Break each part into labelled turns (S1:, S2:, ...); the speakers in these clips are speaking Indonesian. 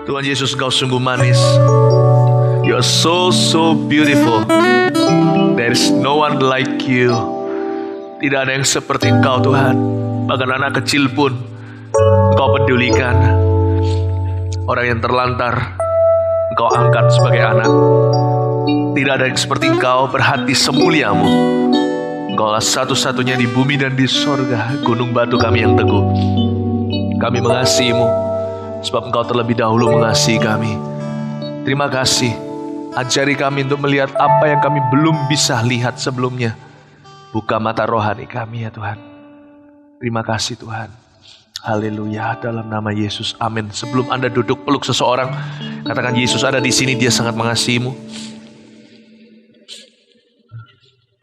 S1: Tuhan Yesus, Engkau sungguh manis. You are so beautiful. There is no one like you. Tidak ada yang seperti Engkau, Tuhan. Bahkan anak kecil pun Engkau pedulikan. Orang yang terlantar Engkau angkat sebagai anak. Tidak ada yang seperti Engkau, berhati semuliamu. Engkaulah satu-satunya di bumi dan di sorga, gunung batu kami yang teguh. Kami mengasihi-Mu, sebab Engkau terlebih dahulu mengasihi kami. Terima kasih. Ajari kami untuk melihat apa yang kami belum bisa lihat sebelumnya. Buka mata rohani kami ya Tuhan. Terima kasih Tuhan. Haleluya, dalam nama Yesus, amin. Sebelum Anda duduk peluk seseorang, katakan, Yesus ada di sini, Dia sangat mengasihimu.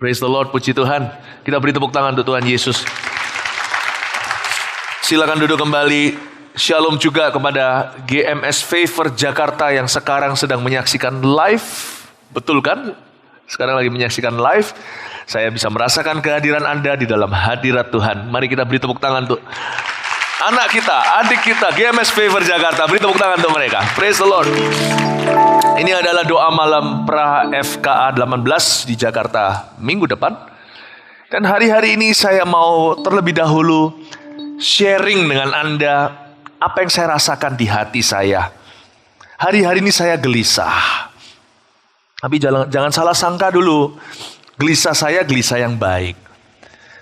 S1: Praise the Lord, puji Tuhan. Kita beri tepuk tangan untuk Tuhan Yesus. Silakan duduk kembali. Shalom juga kepada GMS Favor Jakarta yang sekarang sedang menyaksikan live. Betul kan? Sekarang lagi menyaksikan live. Saya bisa merasakan kehadiran Anda di dalam hadirat Tuhan. Mari kita beri tepuk tangan untuk anak kita, adik kita, GMS Favor Jakarta. Beri tepuk tangan untuk mereka. Praise the Lord. Ini adalah doa malam pra FKA 18 di Jakarta minggu depan. Dan hari-hari ini saya mau terlebih dahulu sharing dengan Anda apa yang saya rasakan di hati saya. Hari-hari ini saya gelisah. Tapi jangan salah sangka dulu. Gelisah saya gelisah yang baik.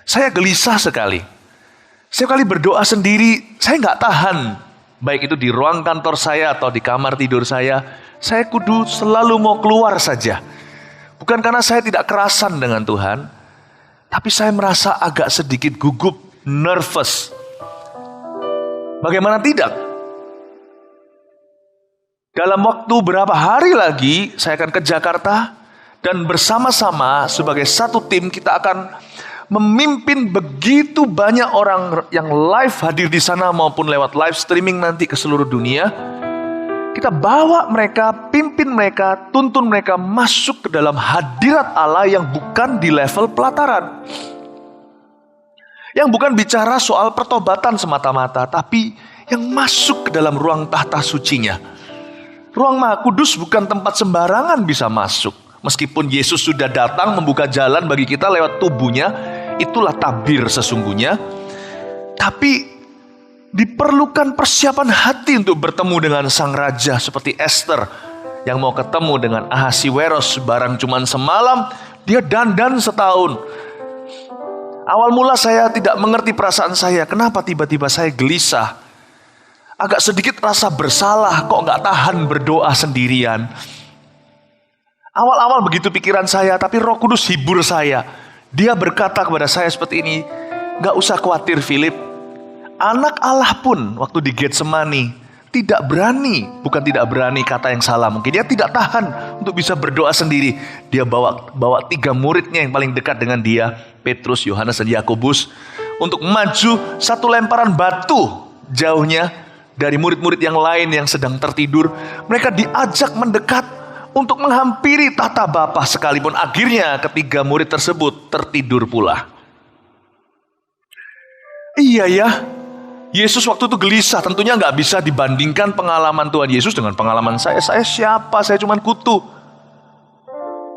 S1: Saya gelisah sekali. Setiap kali berdoa sendiri, saya nggak tahan. Baik itu di ruang kantor saya atau di kamar tidur saya kudu selalu mau keluar saja. Bukan karena saya tidak kerasan dengan Tuhan, tapi saya merasa agak sedikit gugup, nervous. Bagaimana tidak? Dalam waktu berapa hari lagi saya akan ke Jakarta dan bersama-sama sebagai satu tim kita akan memimpin begitu banyak orang yang live hadir di sana maupun lewat live streaming nanti ke seluruh dunia. Kita bawa mereka, pimpin mereka, tuntun mereka masuk ke dalam hadirat Allah yang bukan di level pelataran. Yang bukan bicara soal pertobatan semata-mata, tapi yang masuk ke dalam ruang tahta sucinya. Ruang Maha Kudus bukan tempat sembarangan bisa masuk. Meskipun Yesus sudah datang membuka jalan bagi kita lewat tubuhnya, itulah tabir sesungguhnya. Tapi diperlukan persiapan hati untuk bertemu dengan Sang Raja seperti Esther yang mau ketemu dengan Ahasiweros barang cuman semalam, dia dandan setahun. Awal mula saya tidak mengerti perasaan saya. Kenapa tiba-tiba saya gelisah? Agak sedikit rasa bersalah. Kok gak tahan berdoa sendirian? Awal-awal begitu pikiran saya. Tapi Roh Kudus hibur saya. Dia berkata kepada saya seperti ini. Gak usah khawatir Philip. Anak Allah pun waktu di Getsemani tidak berani. Bukan tidak berani kata yang salah. Mungkin dia tidak tahan untuk bisa berdoa sendiri. Dia bawa 3 muridnya yang paling dekat dengan dia. Petrus, Yohanes, dan Yakobus. Untuk maju satu lemparan batu jauhnya dari murid-murid yang lain yang sedang tertidur. Mereka diajak mendekat untuk menghampiri tahta Bapa sekalipun. Akhirnya ketiga murid tersebut tertidur pula. Iya ya. Yesus waktu itu gelisah, tentunya nggak bisa dibandingkan pengalaman Tuhan Yesus dengan pengalaman saya. Saya siapa? Saya cuma kutu.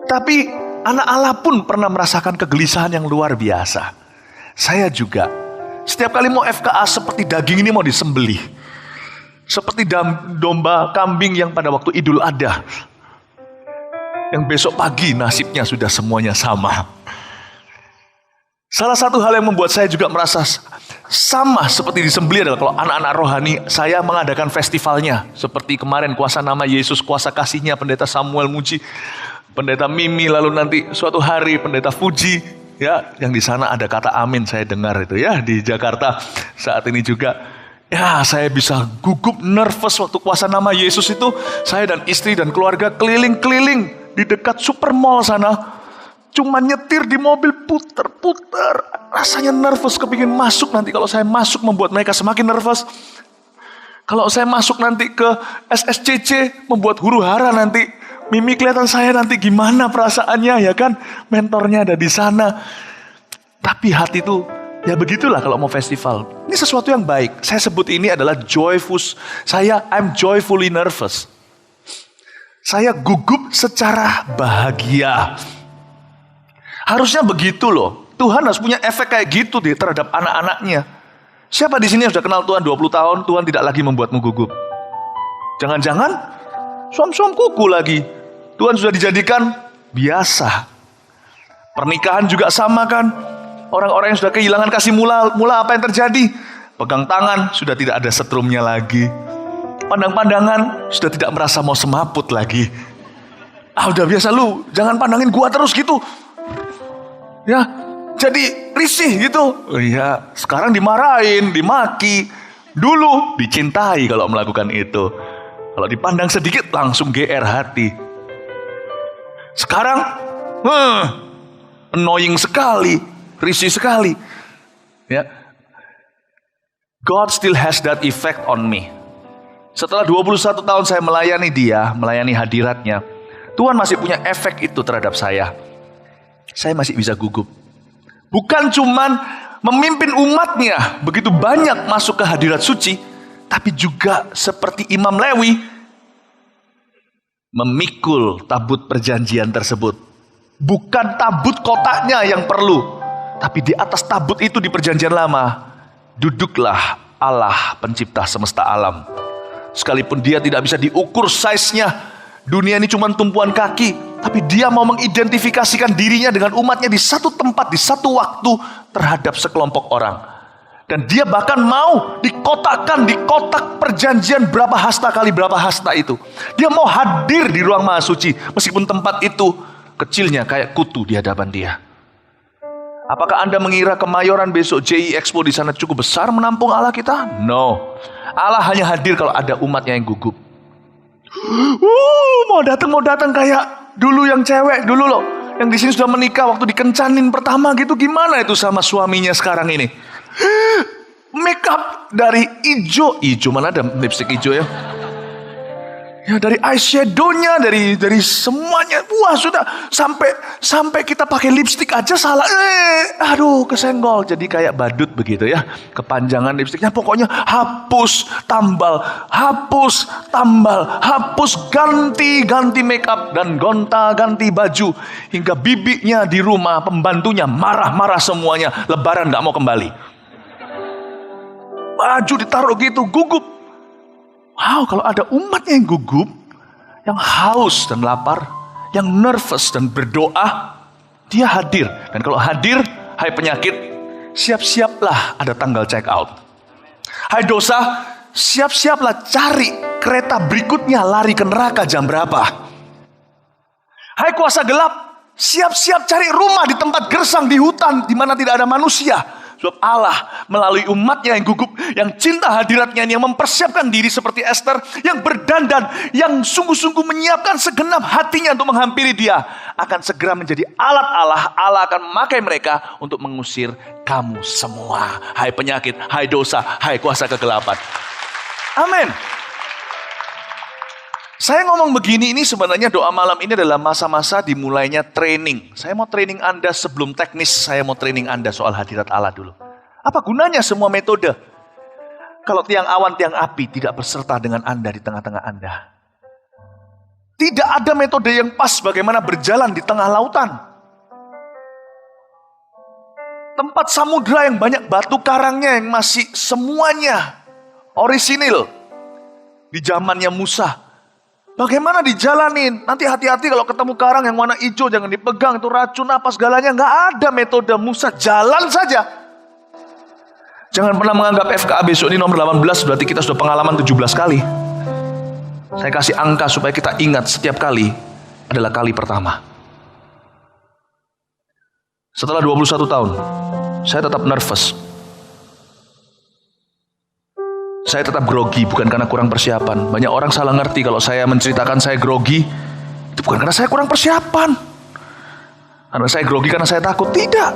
S1: Tapi anak Allah pun pernah merasakan kegelisahan yang luar biasa. Saya juga. Setiap kali mau FKA seperti daging ini mau disembelih. Seperti domba kambing yang pada waktu Idul Adha. Yang besok pagi nasibnya sudah semuanya sama. Salah satu hal yang membuat saya juga merasa sama seperti disembelih adalah kalau anak-anak rohani saya mengadakan festivalnya. Seperti kemarin kuasa nama Yesus, kuasa kasihnya Pendeta Samuel Muji, Pendeta Mimi, lalu nanti suatu hari Pendeta Fuji, ya, yang di sana ada kata amin saya dengar itu ya di Jakarta saat ini juga. Ya, saya bisa gugup, nervous waktu kuasa nama Yesus itu. Saya dan istri dan keluarga keliling-keliling di dekat supermall sana. Cuma nyetir di mobil puter-puter. Rasanya nervous, kepingin masuk nanti. Kalau saya masuk membuat mereka semakin nervous. Kalau saya masuk nanti ke SSCC membuat huru-hara nanti. Mimi kelihatan saya nanti gimana perasaannya ya kan. Mentornya ada di sana. Tapi hati itu Ya begitulah kalau mau festival. Ini sesuatu yang baik. Saya sebut ini adalah I'm joyfully nervous. Saya gugup secara bahagia. Harusnya begitu loh. Tuhan harus punya efek kayak gitu terhadap anak-anaknya. Siapa di sini yang sudah kenal Tuhan 20 tahun, Tuhan tidak lagi membuatmu gugup? Jangan-jangan suam-suam kuku lagi. Tuhan sudah dijadikan biasa. Pernikahan juga sama kan? Orang-orang yang sudah kehilangan kasih mula apa yang terjadi? Pegang tangan, sudah tidak ada setrumnya lagi. Pandang-pandangan, sudah tidak merasa mau semaput lagi. Udah biasa lu, jangan pandangin gua terus gitu. Ya, jadi risih gitu. Iya, sekarang dimarahin, dimaki. Dulu dicintai kalau melakukan itu. Kalau dipandang sedikit langsung GR hati. Sekarang, annoying sekali. Risih sekali. Ya. God still has that effect on me. Setelah 21 tahun saya melayani dia, melayani hadiratnya, Tuhan masih punya efek itu terhadap saya. Saya masih bisa gugup. Bukan cuman memimpin umatnya, begitu banyak masuk ke hadirat suci, tapi juga seperti Imam Lewi, memikul tabut perjanjian tersebut. Bukan tabut kotaknya yang perlu, tapi di atas tabut itu di perjanjian lama, duduklah Allah pencipta semesta alam. Sekalipun dia tidak bisa diukur size-nya, dunia ini cuma tumpuan kaki, tapi dia mau mengidentifikasikan dirinya dengan umatnya di satu tempat, di satu waktu terhadap sekelompok orang. Dan dia bahkan mau dikotakkan di kotak perjanjian berapa hasta kali berapa hasta itu. Dia mau hadir di ruang maha suci, meskipun tempat itu kecilnya kayak kutu di hadapan dia. Apakah Anda mengira Kemayoran besok JI Expo di sana cukup besar menampung Allah kita? No. Allah hanya hadir kalau ada umatnya yang gugup. Mau datang kayak dulu yang cewek dulu loh, yang di sini sudah menikah waktu dikencanin pertama gitu. Gimana itu sama suaminya sekarang ini? Make up dari hijau mana ada lipstick hijau ya? Ya dari eyeshadow-nya, dari semuanya. Wah sudah sampai kita pakai lipstick aja salah. Aduh kesenggol. Jadi kayak badut begitu ya. Kepanjangan lipstiknya. Pokoknya hapus, tambal, ganti make up dan ganti baju. Hingga bibinya di rumah, pembantunya marah-marah semuanya. Lebaran gak mau kembali. Baju ditaruh gitu, gugup. Wow, kalau ada umatnya yang gugup, yang haus dan lapar, yang nervous dan berdoa, dia hadir. Dan kalau hadir, hai penyakit, siap-siaplah ada tanggal check out. Hai dosa, siap-siaplah cari kereta berikutnya lari ke neraka jam berapa. Hai kuasa gelap, siap-siap cari rumah di tempat gersang di hutan di mana tidak ada manusia. Sebab Allah melalui umatnya yang gugup, yang cinta hadiratnya, yang mempersiapkan diri seperti Esther, yang berdandan, yang sungguh-sungguh menyiapkan segenap hatinya untuk menghampiri dia, akan segera menjadi alat Allah. Allah akan memakai mereka untuk mengusir kamu semua. Hai penyakit, hai dosa, hai kuasa kegelapan. Amin. Saya ngomong begini ini sebenarnya doa malam ini adalah masa-masa dimulainya training. Saya mau training Anda sebelum teknis, saya mau training Anda soal hadirat Allah dulu. Apa gunanya semua metode? Kalau tiang awan, tiang api tidak berserta dengan Anda di tengah-tengah Anda. Tidak ada metode yang pas bagaimana berjalan di tengah lautan. Tempat samudra yang banyak batu karangnya yang masih semuanya orisinil. Di zamannya Musa. Bagaimana dijalanin? Nanti hati-hati kalau ketemu karang yang warna hijau, jangan dipegang, itu racun apa segalanya. Nggak ada metode Musa, jalan saja. Jangan pernah menganggap FKA besok ini nomor 18, berarti kita sudah pengalaman 17 kali. Saya kasih angka supaya kita ingat setiap kali adalah kali pertama. Setelah 21 tahun, saya tetap nervous. Saya tetap grogi, bukan karena kurang persiapan. Banyak orang salah ngerti kalau saya menceritakan saya grogi, itu bukan karena saya kurang persiapan. Karena saya grogi karena saya takut. Tidak.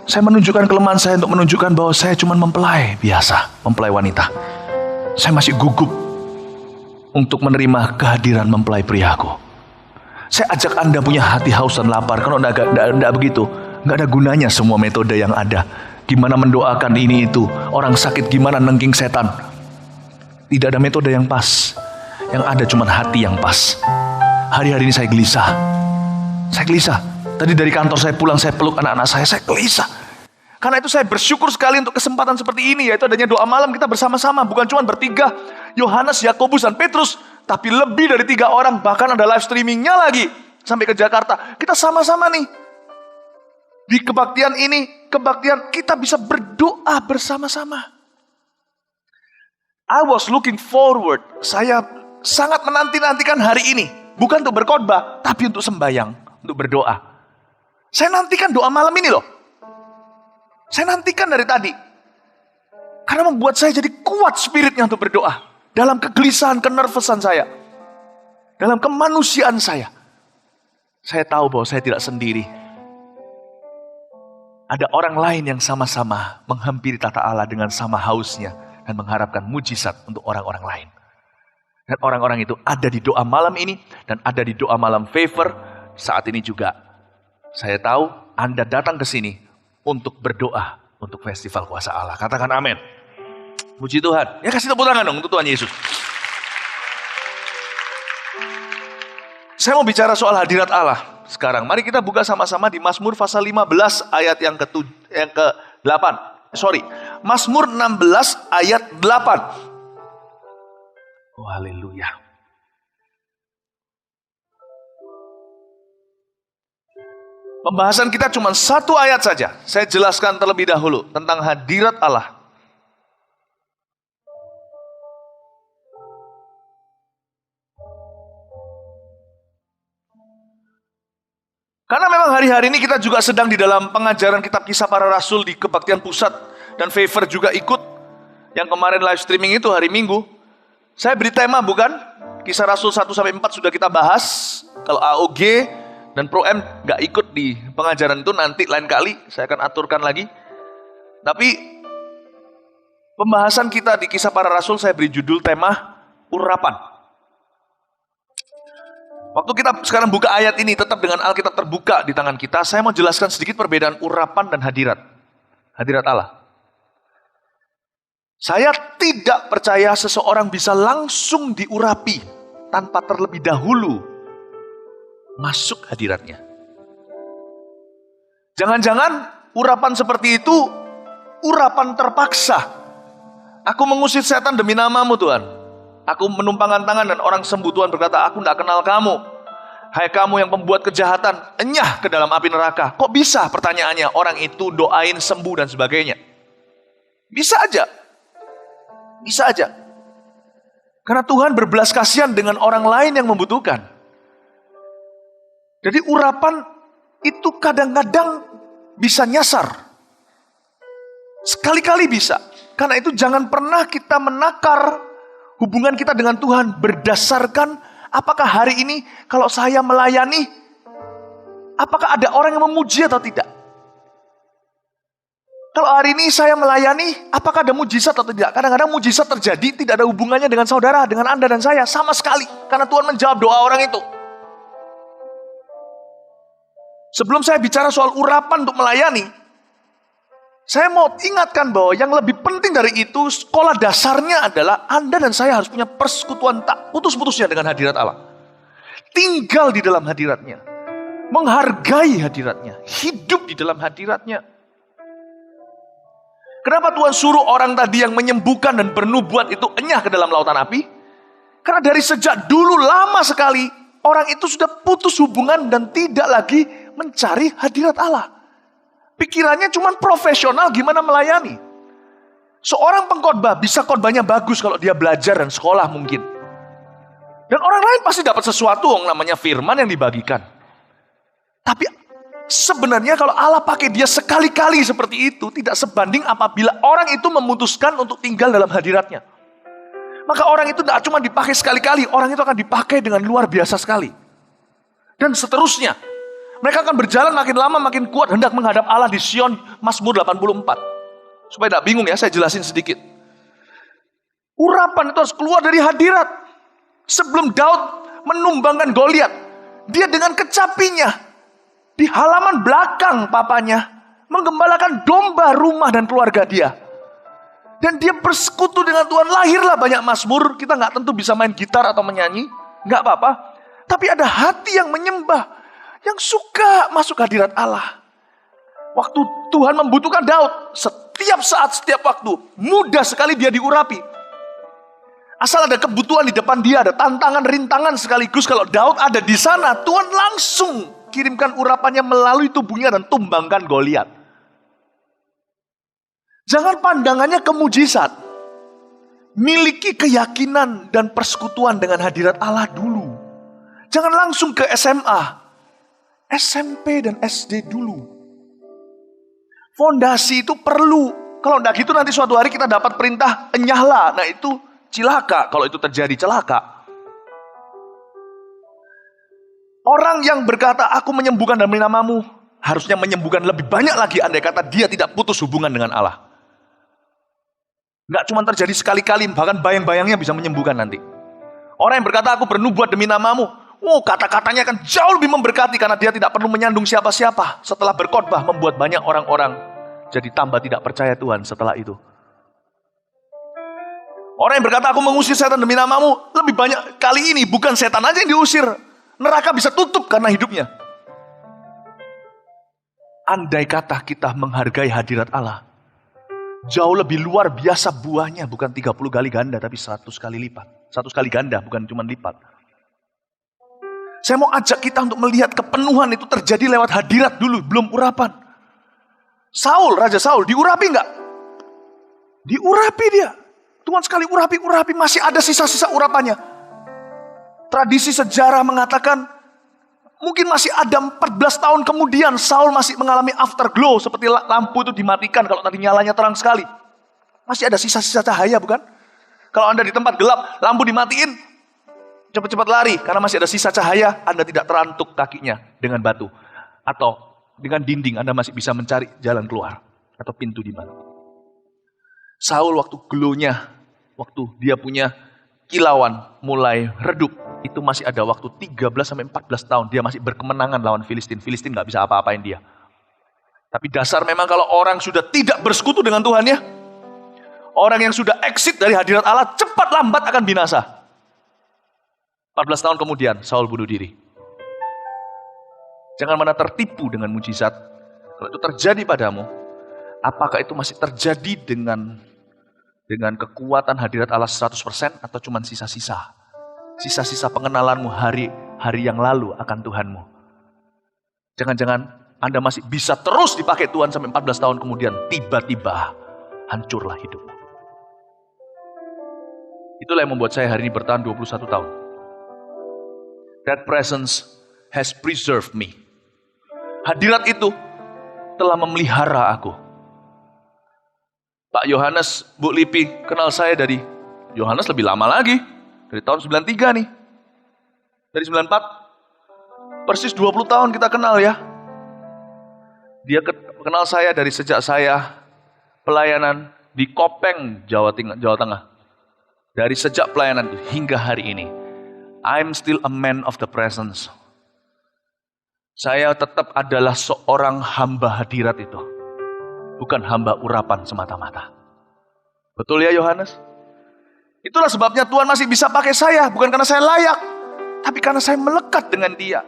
S1: Saya menunjukkan kelemahan saya untuk menunjukkan bahwa saya cuma mempelai biasa, mempelai wanita. Saya masih gugup untuk menerima kehadiran mempelai priaku. Saya ajak Anda punya hati haus dan lapar. Kalau enggak begitu, enggak ada gunanya semua metode yang ada. gimana mendoakan ini itu. Orang sakit gimana nengking setan. Tidak ada metode yang pas. Yang ada cuma hati yang pas. Hari-hari ini saya gelisah. Saya gelisah. Tadi dari kantor saya pulang, saya peluk anak-anak saya gelisah. Karena itu saya bersyukur sekali untuk kesempatan seperti ini, yaitu adanya doa malam kita bersama-sama. Bukan cuma bertiga, Yohanes, Yakobus, dan Petrus, tapi lebih dari 3 orang. Bahkan ada live streamingnya lagi sampai ke Jakarta. Kita sama-sama nih di kebaktian ini, kebaktian kita bisa berdoa bersama-sama. I was looking forward. Saya sangat menanti-nantikan hari ini. Bukan untuk berkhotbah, tapi untuk sembahyang, untuk berdoa. Saya nantikan doa malam ini loh. Saya nantikan dari tadi. Karena membuat saya jadi kuat spiritnya untuk berdoa. Dalam kegelisahan, kenervesan saya. Dalam kemanusiaan saya. Saya tahu bahwa saya tidak sendiri. Ada orang lain yang sama-sama menghampiri tata Allah dengan sama hausnya. Dan mengharapkan mujizat untuk orang-orang lain. Dan orang-orang itu ada di doa malam ini. Dan ada di doa malam favor saat ini juga. Saya tahu Anda datang ke sini untuk berdoa untuk festival kuasa Allah. Katakan amin. Puji Tuhan. Ya kasih tepuk tangan dong untuk Tuhan Yesus. Saya mau bicara soal hadirat Allah sekarang. Mari kita buka sama-sama di Mazmur pasal 15 ayat yang ke-8. Mazmur 16 ayat 8. Oh haleluya. Pembahasan kita cuma 1 ayat saja. Saya jelaskan terlebih dahulu tentang hadirat Allah. Karena memang hari-hari ini kita juga sedang di dalam pengajaran kitab Kisah Para Rasul di Kebaktian Pusat. Dan Favor juga ikut. Yang kemarin live streaming itu hari Minggu. Saya beri tema bukan? Kisah Rasul 1-4 sudah kita bahas. Kalau AOG dan Pro M gak ikut di pengajaran itu, nanti lain kali saya akan aturkan lagi. Tapi pembahasan kita di Kisah Para Rasul saya beri judul tema urapan. Waktu kita sekarang buka ayat ini tetap dengan Alkitab terbuka di tangan kita, saya mau jelaskan sedikit perbedaan urapan dan hadirat. Hadirat Allah. Saya tidak percaya seseorang bisa langsung diurapi tanpa terlebih dahulu masuk hadiratnya. Jangan-jangan urapan seperti itu urapan terpaksa. Aku mengusir setan demi namamu Tuhan. Aku menumpangkan tangan dan orang sembuh. Tuhan berkata, aku tidak kenal kamu. Hai kamu yang pembuat kejahatan, enyah ke dalam api neraka. Kok bisa pertanyaannya orang itu doain sembuh dan sebagainya? Bisa aja. Bisa aja. Karena Tuhan berbelas kasihan dengan orang lain yang membutuhkan. Jadi urapan itu kadang-kadang bisa nyasar. Sekali-kali bisa. Karena itu jangan pernah kita menakar hubungan kita dengan Tuhan berdasarkan apakah hari ini kalau saya melayani, apakah ada orang yang memuji atau tidak. Kalau hari ini saya melayani, apakah ada mujizat atau tidak. Kadang-kadang mujizat terjadi tidak ada hubungannya dengan saudara, dengan Anda dan saya. Sama sekali. Karena Tuhan menjawab doa orang itu. Sebelum saya bicara soal urapan untuk melayani, saya mau ingatkan bahwa yang lebih penting dari itu, sekolah dasarnya adalah Anda dan saya harus punya persekutuan tak putus-putusnya dengan hadirat Allah. Tinggal di dalam hadiratnya. Menghargai hadiratnya. Hidup di dalam hadiratnya. Kenapa Tuhan suruh orang tadi yang menyembuhkan dan bernubuat itu enyah ke dalam lautan api? Karena dari sejak dulu lama sekali, orang itu sudah putus hubungan dan tidak lagi mencari hadirat Allah. Pikirannya cuma profesional gimana melayani. Seorang pengkhotbah bisa khotbahnya bagus kalau dia belajar dan sekolah mungkin. Dan orang lain pasti dapat sesuatu yang namanya firman yang dibagikan. Tapi sebenarnya kalau Allah pakai dia sekali-kali seperti itu, tidak sebanding apabila orang itu memutuskan untuk tinggal dalam hadiratnya. Maka orang itu tidak cuma dipakai sekali-kali, orang itu akan dipakai dengan luar biasa sekali. Dan seterusnya. Mereka akan berjalan makin lama makin kuat hendak menghadap Allah di Sion, Mazmur 84. Supaya tidak bingung ya, saya jelasin sedikit. Urapan itu harus keluar dari hadirat. Sebelum Daud menumbangkan Goliat, dia dengan kecapinya di halaman belakang papanya menggembalakan domba rumah dan keluarga dia. Dan dia bersekutu dengan Tuhan, lahirlah banyak mazmur. Kita nggak tentu bisa main gitar atau menyanyi, nggak apa-apa. Tapi ada hati yang menyembah, yang suka masuk hadirat Allah. Waktu Tuhan membutuhkan Daud, setiap saat, setiap waktu, mudah sekali dia diurapi. Asal ada kebutuhan di depan dia, ada tantangan, rintangan sekaligus. Kalau Daud ada di sana, Tuhan langsung kirimkan urapannya melalui tubuhnya dan tumbangkan Goliat. Jangan pandangannya ke mujizat. Miliki keyakinan dan persekutuan dengan hadirat Allah dulu. Jangan langsung ke SMA, SMP dan SD dulu. Fondasi itu perlu. Kalau enggak gitu nanti suatu hari kita dapat perintah enyahlah. Nah itu cilaka kalau itu terjadi, celaka. Orang yang berkata aku menyembuhkan demi namamu, harusnya menyembuhkan lebih banyak lagi andai kata dia tidak putus hubungan dengan Allah. Nggak cuma terjadi sekali-kali, bahkan bayang-bayangnya bisa menyembuhkan nanti. Orang yang berkata aku bernubuat demi namamu, kata-katanya akan jauh lebih memberkati karena dia tidak perlu menyandung siapa-siapa. Setelah berkhotbah membuat banyak orang-orang jadi tambah tidak percaya Tuhan setelah itu. Orang yang berkata aku mengusir setan demi namamu, lebih banyak kali ini bukan setan aja yang diusir. Neraka bisa tutup karena hidupnya. Andai kata kita menghargai hadirat Allah, jauh lebih luar biasa buahnya, bukan 30 kali ganda, tapi 100 kali lipat. 100 kali ganda, bukan cuma lipat. Saya mau ajak kita untuk melihat kepenuhan itu terjadi lewat hadirat dulu, belum urapan. Raja Saul, diurapi enggak? Diurapi dia. Tuhan sekali urapi, masih ada sisa-sisa urapannya. Tradisi sejarah mengatakan, mungkin masih ada 14 tahun kemudian Saul masih mengalami afterglow, seperti lampu itu dimatikan kalau tadi nyalanya terang sekali. Masih ada sisa-sisa cahaya, bukan? Kalau Anda di tempat gelap, lampu dimatiin, cepat-cepat lari, karena masih ada sisa cahaya, Anda tidak terantuk kakinya dengan batu. Atau dengan dinding, Anda masih bisa mencari jalan keluar, atau pintu di mana. Saul waktu glow-nya, waktu dia punya kilauan mulai redup, itu masih ada waktu 13-14 tahun. Dia masih berkemenangan lawan Filistin. Filistin gak bisa apa-apain dia. Tapi dasar memang kalau orang sudah tidak bersekutu dengan Tuhan ya, orang yang sudah exit dari hadirat Allah cepat lambat akan binasa. 14 tahun kemudian Saul bunuh diri. Jangan mana tertipu dengan mujizat. Kalau itu terjadi padamu, apakah itu masih terjadi dengan kekuatan hadirat Allah 100% atau cuma sisa-sisa? Sisa-sisa pengenalanmu hari yang lalu akan Tuhanmu. Jangan-jangan Anda masih bisa terus dipakai Tuhan sampai 14 tahun kemudian tiba-tiba hancurlah hidupmu. Itulah yang membuat saya hari ini bertahan 21 tahun. That presence has preserved me. Hadirat itu telah memelihara aku. Pak Yohanes, Bu Lipi kenal saya dari Yohanes lebih lama lagi. Dari tahun 93 nih. Dari 94. Persis 20 tahun kita kenal ya. Dia kenal saya dari sejak saya pelayanan di Kopeng, Jawa Tengah. Dari sejak pelayanan hingga hari ini. I'm still a man of the presence. Saya tetap adalah seorang hamba hadirat itu. Bukan hamba urapan semata-mata. Betul ya Yohanes? Itulah sebabnya Tuhan masih bisa pakai saya. Bukan karena saya layak, tapi karena saya melekat dengan dia.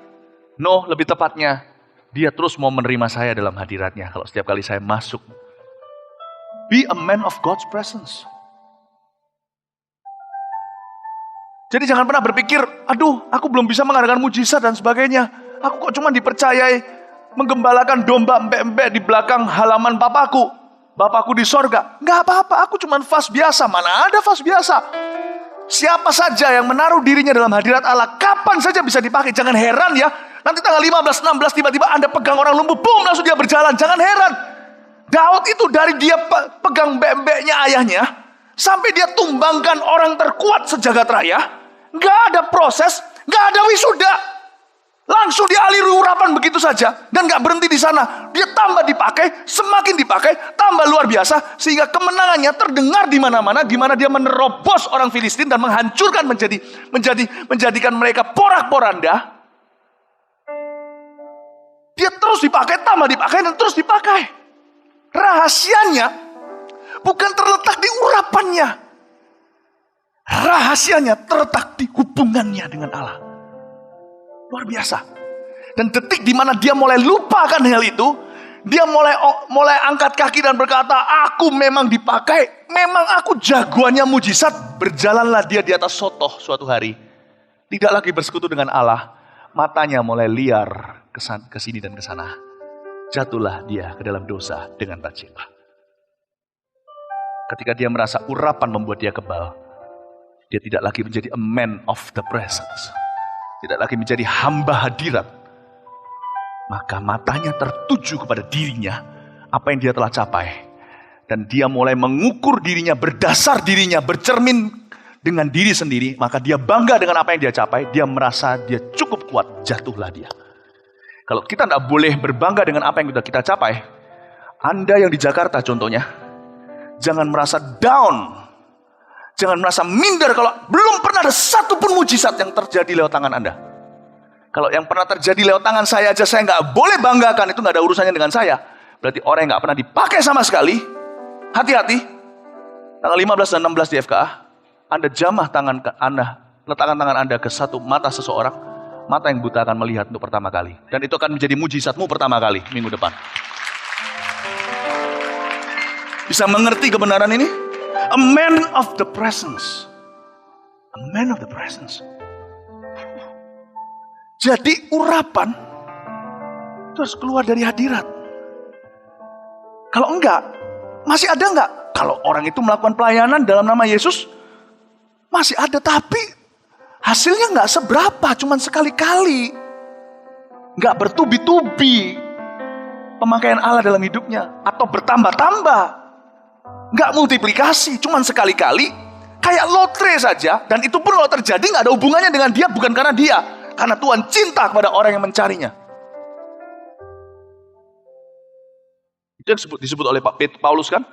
S1: Lebih tepatnya, dia terus mau menerima saya dalam hadiratnya. Kalau setiap kali saya masuk. Be a man of God's presence. Jadi jangan pernah berpikir, aduh aku belum bisa mengadakan mujizat dan sebagainya. Aku kok cuma dipercayai menggembalakan domba empek-empek di belakang halaman papaku. Bapakku di sorga. Nggak apa-apa, aku cuma fas biasa. Mana ada fas biasa. Siapa saja yang menaruh dirinya dalam hadirat Allah, kapan saja bisa dipakai. Jangan heran ya, nanti tanggal 15, 16 tiba-tiba Anda pegang orang lumpuh, boom, langsung dia berjalan. Jangan heran. Daud itu dari dia pegang bembeknya ayahnya, sampai dia tumbangkan orang terkuat sejagat raya. Nggak ada proses, nggak ada wisuda. Langsung dialiri urapan begitu saja. Dan gak berhenti di sana. Dia tambah dipakai, semakin dipakai, tambah luar biasa. Sehingga kemenangannya terdengar di mana-mana. Di mana dia menerobos orang Filistin dan menghancurkan menjadikan mereka porak-poranda. Dia terus dipakai, tambah dipakai, dan terus dipakai. Rahasianya bukan terletak di urapannya. Rahasianya terletak di hubungannya dengan Allah. Luar biasa. Dan detik di mana dia mulai lupakan hal itu, dia mulai angkat kaki dan berkata, aku memang dipakai, memang aku jagoannya mujizat. Berjalanlah dia di atas sotoh suatu hari. Tidak lagi bersekutu dengan Allah. Matanya mulai liar ke sini dan ke sana. Jatuhlah dia ke dalam dosa dengan Batsheba. Ketika dia merasa urapan membuat dia kebal, dia tidak lagi menjadi a man of the presence. Tidak lagi menjadi hamba hadirat. Maka matanya tertuju kepada dirinya, apa yang dia telah capai. Dan dia mulai mengukur dirinya, berdasar dirinya, bercermin dengan diri sendiri. Maka dia bangga dengan apa yang dia capai. Dia merasa dia cukup kuat, jatuhlah dia. Kalau kita tidak boleh berbangga dengan apa yang sudah kita capai, Anda yang di Jakarta contohnya, jangan merasa down. Jangan merasa minder kalau belum pernah ada satupun mujizat yang terjadi lewat tangan Anda. Kalau yang pernah terjadi lewat tangan saya aja saya nggak boleh banggakan, itu nggak ada urusannya dengan saya. Berarti orang yang nggak pernah dipakai sama sekali. Hati-hati. Tanggal 15 dan 16 di FKA, Anda jamah tangan Anda, letakkan tangan Anda ke satu mata seseorang, mata yang buta akan melihat untuk pertama kali. Dan itu akan menjadi mujizatmu pertama kali minggu depan. Bisa mengerti kebenaran ini? A man of the presence. A man of the presence. Jadi urapan itu harus keluar dari hadirat. Kalau enggak, masih ada enggak? Kalau orang itu melakukan pelayanan dalam nama Yesus, masih ada, tapi hasilnya enggak seberapa, cuman sekali-kali. Enggak bertubi-tubi pemakaian Allah dalam hidupnya, atau bertambah-tambah. Enggak multiplikasi, cuman sekali-kali, kayak lotre saja. Dan itu pun kalau terjadi enggak ada hubungannya dengan dia, bukan karena dia. Karena Tuhan cinta kepada orang yang mencarinya. Itu yang disebut oleh Paulus kan.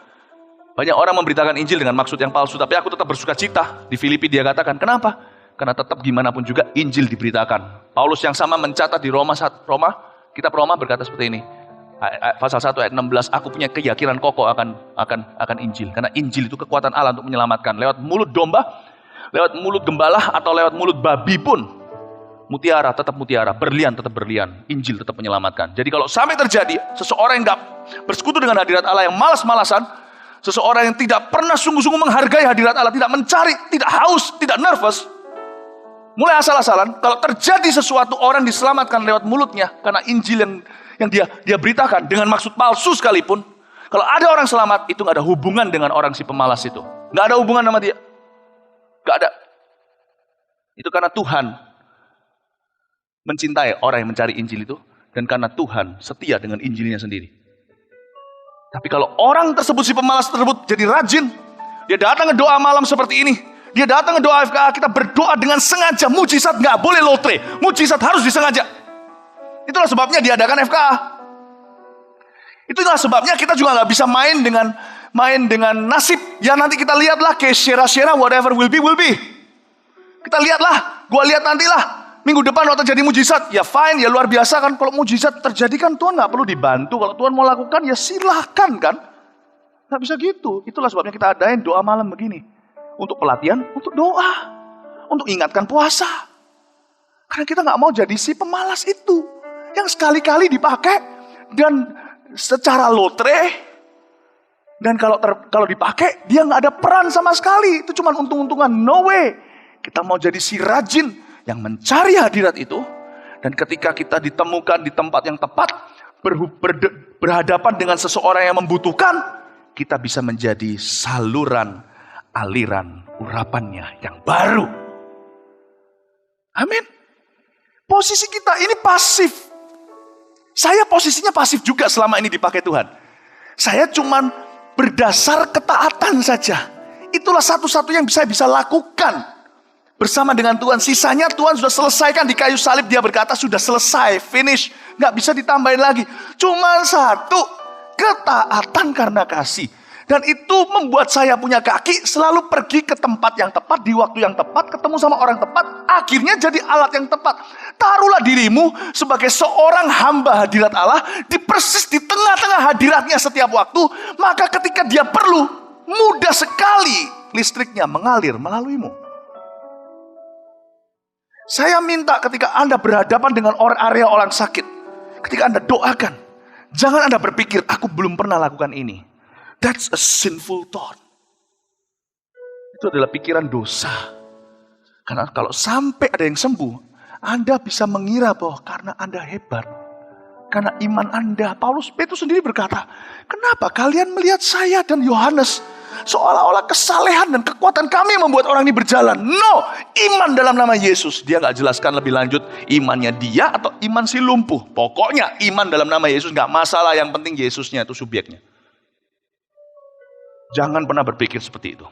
S1: Banyak orang memberitakan Injil dengan maksud yang palsu. Tapi aku tetap bersuka cita. Di Filipi dia katakan, kenapa? Karena tetap gimana pun juga Injil diberitakan. Paulus yang sama mencatat di kitab Roma berkata seperti ini. Pasal 1 ayat 16, aku punya keyakinan kokoh akan Injil. Karena Injil itu kekuatan Allah untuk menyelamatkan. Lewat mulut domba, lewat mulut gembala, atau lewat mulut babi pun. Mutiara tetap mutiara, berlian tetap berlian, Injil tetap menyelamatkan. Jadi kalau sampai terjadi seseorang yang gak bersekutu dengan hadirat Allah, yang malas-malasan, seseorang yang tidak pernah sungguh-sungguh menghargai hadirat Allah, tidak mencari, tidak haus, tidak nervous, mulai asal-asalan. Kalau terjadi sesuatu, orang diselamatkan lewat mulutnya karena Injil yang dia beritakan dengan maksud palsu sekalipun. Kalau ada orang selamat, itu gak ada hubungan dengan orang si pemalas itu. Gak ada hubungan sama dia. Gak ada. Itu karena Tuhan mencintai orang yang mencari Injil itu, dan karena Tuhan setia dengan Injilnya sendiri. Tapi kalau orang tersebut, si pemalas tersebut jadi rajin, dia datang ke doa malam seperti ini, dia datang ke doa FKA, kita berdoa dengan sengaja. Mujizat gak boleh lotre, mujizat harus disengaja. Itulah sebabnya diadakan FKA. Itulah sebabnya kita juga gak bisa main dengan nasib. Ya nanti kita lihatlah, ke share-share, whatever will be. Kita lihatlah, gua lihat nantilah. Minggu depan waktu terjadi mujizat, ya fine, ya luar biasa kan. Kalau mujizat terjadi kan Tuhan gak perlu dibantu. Kalau Tuhan mau lakukan ya silahkan kan. Gak bisa gitu. Itulah sebabnya kita adain doa malam begini. Untuk pelatihan, untuk doa. Untuk ingatkan puasa. Karena kita gak mau jadi si pemalas itu. Yang sekali-kali dipakai. Dan secara lotre. Dan kalau dipakai, dia gak ada peran sama sekali. Itu cuma untung-untungan, no way. Kita mau jadi si rajin yang mencari hadirat itu, dan ketika kita ditemukan di tempat yang tepat, berhadapan dengan seseorang yang membutuhkan, kita bisa menjadi saluran, aliran, urapannya yang baru. Amin. Posisi kita ini pasif. Saya posisinya pasif juga selama ini dipakai Tuhan. Saya cuman berdasar ketaatan saja. Itulah satu-satunya yang saya bisa lakukan bersama dengan Tuhan. Sisanya Tuhan sudah selesaikan di kayu salib. Dia berkata sudah selesai, finish. Gak bisa ditambahin lagi. Cuma satu, ketaatan karena kasih. Dan itu membuat saya punya kaki selalu pergi ke tempat yang tepat, di waktu yang tepat, ketemu sama orang tepat, akhirnya jadi alat yang tepat. Taruhlah dirimu sebagai seorang hamba hadirat Allah, persis di tengah-tengah hadiratnya setiap waktu, maka ketika dia perlu, mudah sekali listriknya mengalir melaluimu. Saya minta ketika Anda berhadapan dengan area orang sakit, ketika Anda doakan, jangan Anda berpikir, aku belum pernah lakukan ini. That's a sinful thought. Itu adalah pikiran dosa. Karena kalau sampai ada yang sembuh, Anda bisa mengira bahwa karena Anda hebat, karena iman Anda. Petrus sendiri berkata, kenapa kalian melihat saya dan Yohanes seolah-olah kesalehan dan kekuatan kami yang membuat orang ini berjalan? No, iman dalam nama Yesus. Dia gak jelaskan lebih lanjut imannya dia atau iman si lumpuh. Pokoknya iman dalam nama Yesus gak masalah, yang penting Yesusnya itu subjeknya. Jangan pernah berpikir seperti itu.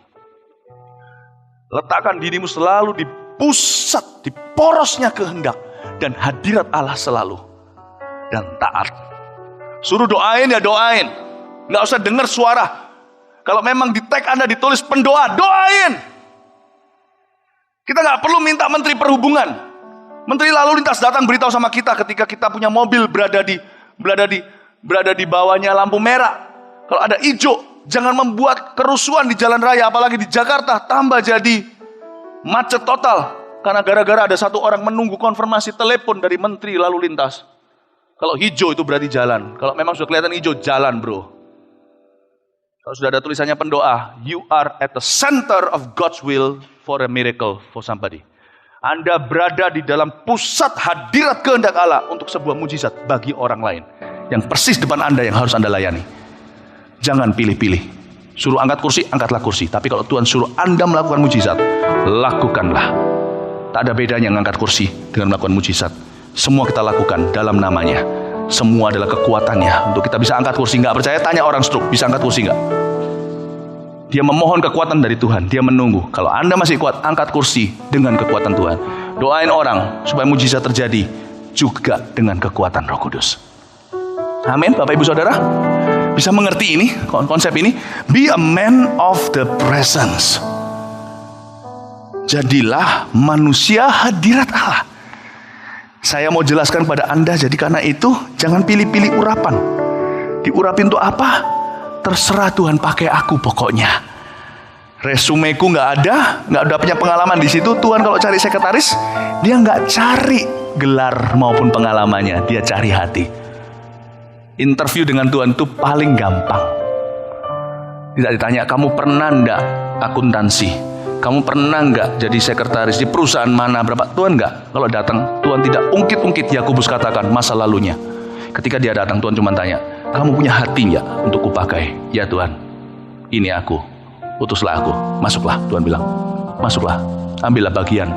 S1: Letakkan dirimu selalu di pusat, di porosnya kehendak dan hadirat Allah selalu. Dan taat. Suruh doain ya doain. Gak usah dengar suara. Kalau memang di tag Anda ditulis pendoa, doain. Kita gak perlu minta menteri perhubungan. Menteri lalu lintas datang beritahu sama kita ketika kita punya mobil berada di bawahnya lampu merah. Kalau ada hijau, jangan membuat kerusuhan di jalan raya, apalagi di Jakarta, tambah jadi macet total. Karena gara-gara ada satu orang menunggu konfirmasi telepon dari menteri lalu lintas. Kalau hijau itu berarti jalan. Kalau memang sudah kelihatan hijau, jalan bro. Kalau sudah ada tulisannya pendoa, you are at the center of God's will for a miracle for somebody. Anda berada di dalam pusat hadirat kehendak Allah untuk sebuah mujizat bagi orang lain. Yang persis depan Anda yang harus Anda layani. Jangan pilih-pilih. Suruh angkat kursi, angkatlah kursi. Tapi kalau Tuhan suruh Anda melakukan mujizat, lakukanlah. Tak ada bedanya mengangkat kursi dengan melakukan mujizat. Semua kita lakukan dalam namanya. Semua adalah kekuatannya. Untuk kita bisa angkat kursi. Nggak percaya, tanya orang stroke, bisa angkat kursi nggak? Dia memohon kekuatan dari Tuhan. Dia menunggu. Kalau Anda masih kuat, angkat kursi dengan kekuatan Tuhan. Doain orang supaya mujizat terjadi juga dengan kekuatan Roh Kudus. Amin, Bapak Ibu Saudara. Bisa mengerti ini, konsep ini? Be a man of the presence. Jadilah manusia hadirat Allah. Saya mau jelaskan pada Anda, jadi karena itu jangan pilih-pilih urapan. Diurapin untuk apa? Terserah Tuhan, pakai aku pokoknya. Resumeku nggak ada punya pengalaman di situ. Tuhan kalau cari sekretaris, dia nggak cari gelar maupun pengalamannya, dia cari hati. Interview dengan Tuhan itu paling gampang. Tidak ditanya, kamu pernah enggak akuntansi? Kamu pernah enggak jadi sekretaris di perusahaan mana berapa? Tuhan enggak. Kalau datang, Tuhan tidak ungkit-ungkit. Yakobus katakan masa lalunya. Ketika dia datang, Tuhan cuma tanya, kamu punya hati enggak untuk kupakai? Ya Tuhan, ini aku. Utuslah aku. Masuklah, Tuhan bilang. Masuklah, ambillah bagian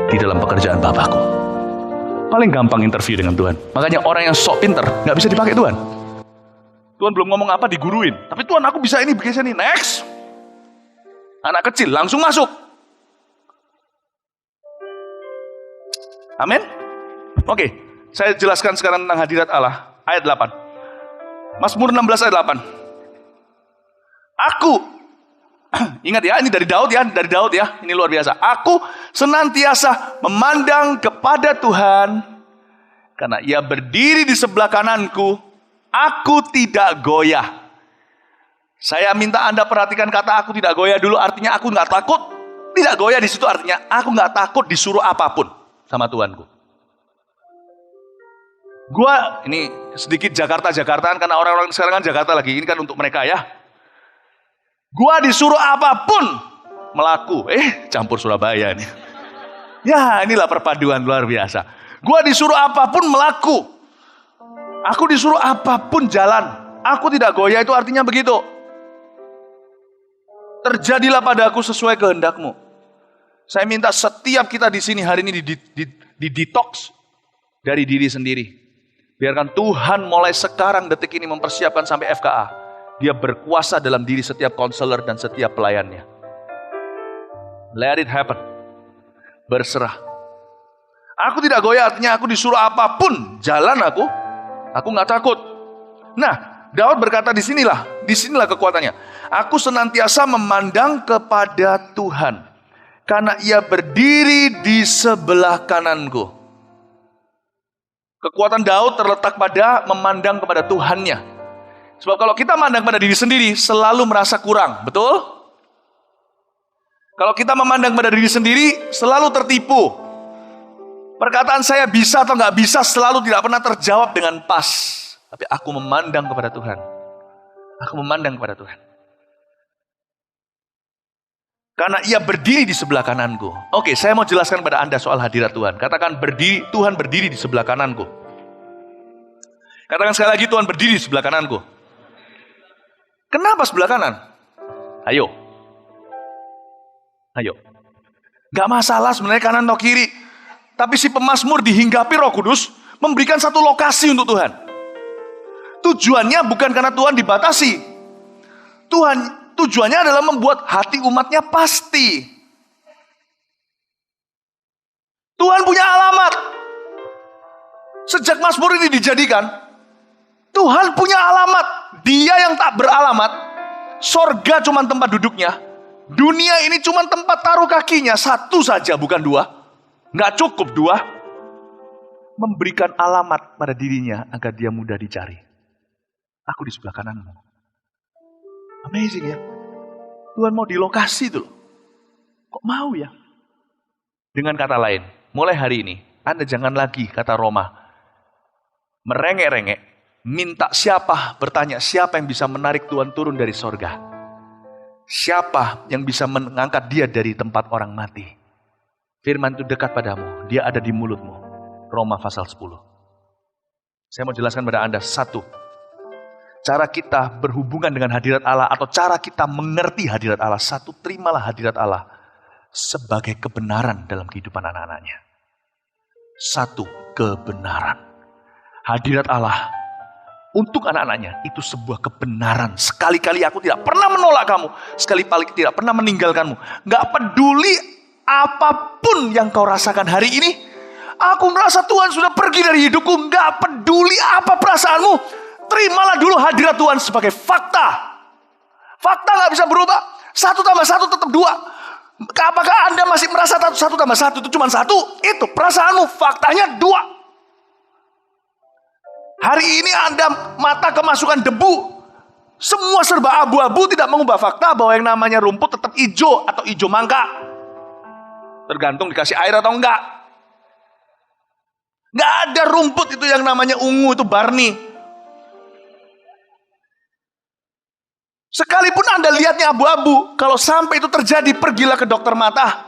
S1: di dalam pekerjaan Bapakku. Paling gampang interview dengan Tuhan. Makanya orang yang sok pinter nggak bisa dipakai Tuhan. Tuhan belum ngomong apa diguruin. Tapi Tuhan, aku bisa ini, bisa ini. Next. Anak kecil langsung masuk. Amin. Oke, saya jelaskan sekarang tentang hadirat Allah. Ayat 8. Mazmur 16 ayat 8. Aku, ingat ya, ini dari Daud ya, ini luar biasa. Aku senantiasa memandang kepada Tuhan, karena Ia berdiri di sebelah kananku, aku tidak goyah. Saya minta Anda perhatikan kata aku tidak goyah dulu, artinya aku nggak takut. Tidak goyah di situ artinya aku nggak takut disuruh apapun sama Tuhanku. Gua ini sedikit Jakartaan karena orang-orang sekarang kan Jakarta lagi, ini kan untuk mereka ya. Gua disuruh apapun melaku. Campur Surabaya nih. Ya, inilah perpaduan luar biasa. Gua disuruh apapun melaku. Aku disuruh apapun jalan. Aku tidak goyah itu artinya begitu. Terjadilah padaku sesuai kehendak-Mu. Saya minta setiap kita di sini hari ini di detox dari diri sendiri. Biarkan Tuhan mulai sekarang detik ini mempersiapkan sampai FKA. Dia berkuasa dalam diri setiap konselor dan setiap pelayannya. Let it happen. Berserah. Aku tidak goyah artinya aku disuruh apapun jalan aku nggak takut. Nah, Daud berkata disinilah kekuatannya. Aku senantiasa memandang kepada Tuhan, karena ia berdiri di sebelah kananku. Kekuatan Daud terletak pada memandang kepada Tuhannya. Sebab kalau kita memandang pada diri sendiri, selalu merasa kurang, betul? Kalau kita memandang pada diri sendiri, selalu tertipu. Perkataan saya bisa atau nggak bisa selalu tidak pernah terjawab dengan pas. Tapi aku memandang kepada Tuhan. Aku memandang kepada Tuhan. Karena ia berdiri di sebelah kananku. Oke, saya mau jelaskan pada Anda soal hadirat Tuhan. Katakan berdiri, Tuhan berdiri di sebelah kananku. Katakan sekali lagi, Tuhan berdiri di sebelah kananku. Kenapa sebelah kanan? Ayo. Gak masalah sebenarnya kanan atau kiri. Tapi si pemazmur dihinggapi Roh Kudus memberikan satu lokasi untuk Tuhan. Tujuannya bukan karena Tuhan dibatasi. Tujuannya adalah membuat hati umatnya pasti. Tuhan punya alamat. Sejak Mazmur ini dijadikan, Tuhan punya alamat. Dia yang tak beralamat. Sorga cuma tempat duduknya. Dunia ini cuma tempat taruh kakinya. Satu saja, bukan dua. Nggak cukup dua. Memberikan alamat pada dirinya agar dia mudah dicari. Aku di sebelah kananmu. Amazing ya. Tuhan mau di lokasi itu loh. Kok mau ya? Dengan kata lain, mulai hari ini, Anda jangan lagi, kata Roma, merengek-rengek, bertanya siapa yang bisa menarik Tuhan turun dari sorga? Siapa yang bisa mengangkat dia dari tempat orang mati? Firman itu dekat padamu, dia ada di mulutmu. Roma pasal 10. Saya mau jelaskan pada Anda satu. Cara kita berhubungan dengan hadirat Allah atau cara kita mengerti hadirat Allah. Satu, terimalah hadirat Allah sebagai kebenaran dalam kehidupan anak-anaknya. Satu, kebenaran. Hadirat Allah untuk anak-anaknya itu sebuah kebenaran. Sekali-kali aku tidak pernah menolak kamu. Sekali-kali tidak pernah meninggalkanmu. Gak peduli apapun yang kau rasakan hari ini. Aku merasa Tuhan sudah pergi dari hidupku. Gak peduli apa perasaanmu. Terimalah dulu hadirat Tuhan sebagai fakta. Fakta gak bisa berubah. 1 tambah 1 tetap 2. Apakah Anda masih merasa 1 tambah 1 itu cuma 1? Itu perasaanmu, faktanya 2. Hari ini Anda mata kemasukan debu. Semua serba abu-abu, tidak mengubah fakta bahwa yang namanya rumput tetap hijau atau hijau mangga. Tergantung dikasih air atau enggak. Gak ada rumput itu yang namanya ungu, itu Barney. Sekalipun Anda lihatnya abu-abu, kalau sampai itu terjadi, pergilah ke dokter mata.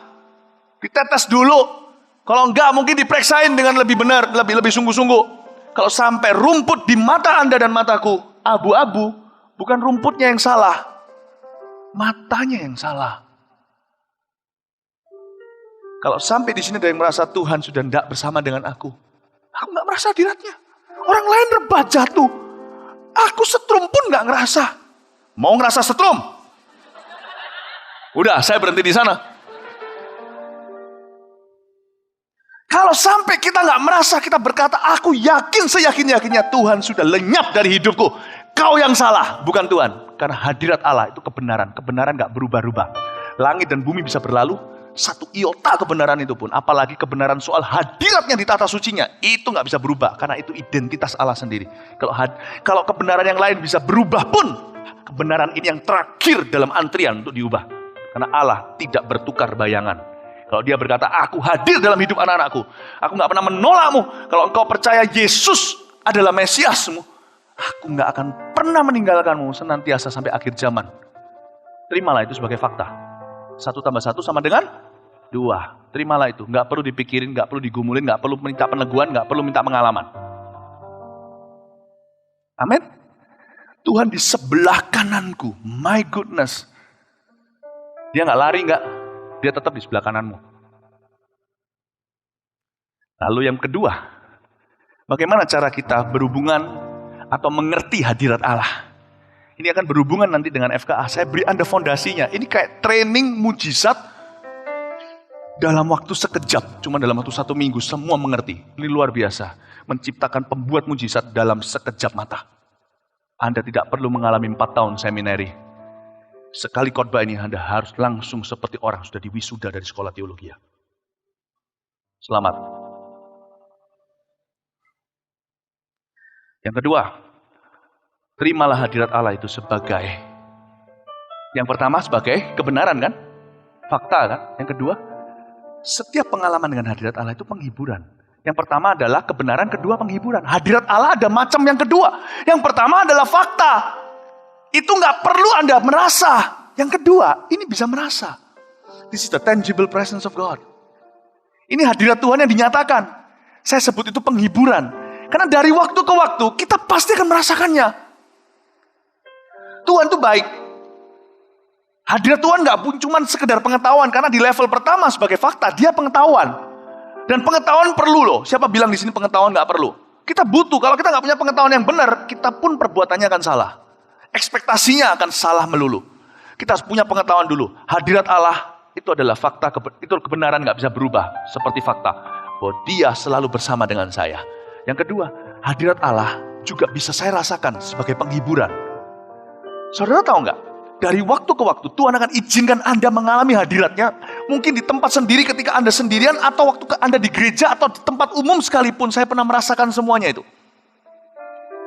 S1: Ditetes dulu. Kalau enggak, mungkin diperiksain dengan lebih benar, lebih sungguh-sungguh. Kalau sampai rumput di mata Anda dan mataku abu-abu, bukan rumputnya yang salah, matanya yang salah. Kalau sampai di sini ada yang merasa Tuhan sudah tidak bersama dengan aku nggak merasa hadiratnya. Orang lain rebah jatuh, aku setrum pun nggak ngerasa. Mau ngerasa setrum? Udah, saya berhenti di sana. Kalau sampai kita nggak merasa, kita berkata, aku yakin seyakin-yakinnya Tuhan sudah lenyap dari hidupku. Kau yang salah, bukan Tuhan. Karena hadirat Allah itu kebenaran. Kebenaran nggak berubah-ubah. Langit dan bumi bisa berlalu, 1 iota kebenaran itu pun. Apalagi kebenaran soal hadiratnya di tata sucinya. Itu nggak bisa berubah, karena itu identitas Allah sendiri. Kalau kebenaran yang lain bisa berubah pun, kebenaran ini yang terakhir dalam antrian untuk diubah. Karena Allah tidak bertukar bayangan. Kalau dia berkata, aku hadir dalam hidup anak-anakku. Aku gak pernah menolakmu. Kalau engkau percaya Yesus adalah Mesiasmu, aku gak akan pernah meninggalkanmu senantiasa sampai akhir zaman. Terimalah itu sebagai fakta. 1 tambah 1 sama dengan 2. Terimalah itu. Gak perlu dipikirin, gak perlu digumulin, gak perlu minta peneguhan, gak perlu minta pengalaman. Amin. Tuhan di sebelah kananku. My goodness. Dia gak lari, gak. Dia tetap di sebelah kananmu. Lalu yang kedua, bagaimana cara kita berhubungan atau mengerti hadirat Allah? Ini akan berhubungan nanti dengan FKA. Saya beri Anda fondasinya. Ini kayak training mujizat dalam waktu sekejap. Cuma dalam waktu 1 minggu semua mengerti. Ini luar biasa. Menciptakan pembuat mujizat dalam sekejap mata. Anda tidak perlu mengalami 4 tahun seminari. Sekali khotbah ini Anda harus langsung seperti orang sudah diwisuda dari sekolah teologi. Selamat. Yang kedua, terimalah hadirat Allah itu sebagai, yang pertama sebagai kebenaran kan? Fakta kan? Yang kedua, setiap pengalaman dengan hadirat Allah itu penghiburan. Yang pertama adalah kebenaran, kedua penghiburan. Hadirat Allah ada macam yang kedua. Yang pertama adalah fakta. Itu nggak perlu Anda merasa. Yang kedua, ini bisa merasa. This is the tangible presence of God. Ini hadirat Tuhan yang dinyatakan. Saya sebut itu penghiburan. Karena dari waktu ke waktu, kita pasti akan merasakannya. Tuhan itu baik. Hadirat Tuhan nggak cuma sekedar pengetahuan. Karena di level pertama sebagai fakta, dia pengetahuan. Dan pengetahuan perlu loh. Siapa bilang di sini pengetahuan nggak perlu? Kita butuh. Kalau kita nggak punya pengetahuan yang benar, kita pun perbuatannya akan salah. Ekspektasinya akan salah melulu. Kita harus punya pengetahuan dulu. Hadirat Allah itu adalah fakta, itu kebenaran nggak bisa berubah. Seperti fakta. Bahwa dia selalu bersama dengan saya. Yang kedua, hadirat Allah juga bisa saya rasakan sebagai penghiburan. Saudara tahu nggak? Dari waktu ke waktu Tuhan akan izinkan Anda mengalami hadiratnya. Mungkin di tempat sendiri ketika Anda sendirian, atau waktu Anda di gereja atau di tempat umum sekalipun. Saya pernah merasakan semuanya itu.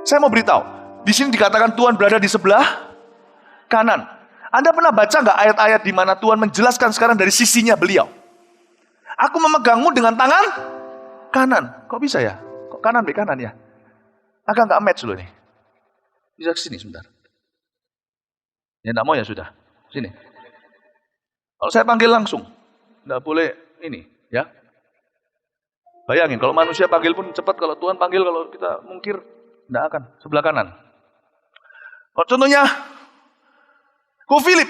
S1: Saya mau beritahu, di sini dikatakan Tuhan berada di sebelah kanan. Anda pernah baca nggak ayat-ayat di mana Tuhan menjelaskan sekarang dari sisinya beliau? Aku memegangmu dengan tangan kanan. Kok bisa ya? Kok kanan be kanan ya? Agak nggak match loh nih. Bisa ke sini sebentar. Ya enggak mau ya sudah. Sini. Kalau saya panggil langsung. Enggak boleh ini. Ya. Bayangin kalau manusia panggil pun cepat. Kalau Tuhan panggil, kalau kita mungkir, enggak akan. Sebelah kanan. Kalau contohnya, Ko Philip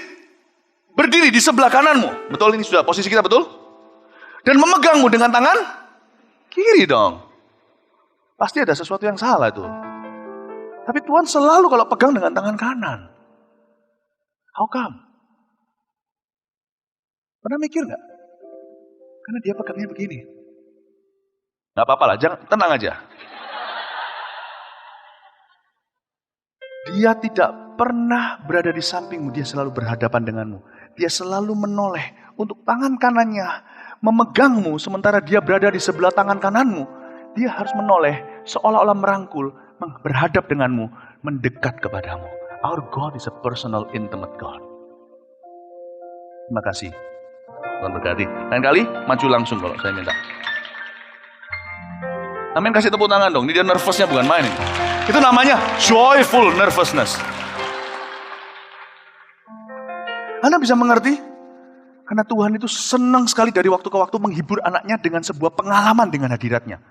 S1: berdiri di sebelah kananmu. Betul, ini sudah posisi kita betul? Dan memegangmu dengan tangan kiri dong. Pasti ada sesuatu yang salah tuh. Tapi Tuhan selalu kalau pegang dengan tangan kanan. How come? Pernah mikir gak? Karena dia pegangnya begini. Gak apa-apa lah, jangan, tenang aja. Dia tidak pernah berada di sampingmu, dia selalu berhadapan denganmu. Dia selalu menoleh untuk tangan kanannya memegangmu, sementara dia berada di sebelah tangan kananmu. Dia harus menoleh, seolah-olah merangkul, berhadap denganmu, mendekat kepadamu. Our God is a personal, intimate God. Terima kasih. Tuhan berkati. Lain kali, maju langsung kalau saya minta. Amin, kasih tepuk tangan dong. Ini dia nervousnya bukan main ini. Itu namanya joyful nervousness. Anda bisa mengerti? Karena Tuhan itu senang sekali dari waktu ke waktu menghibur anaknya dengan sebuah pengalaman dengan hadiratnya.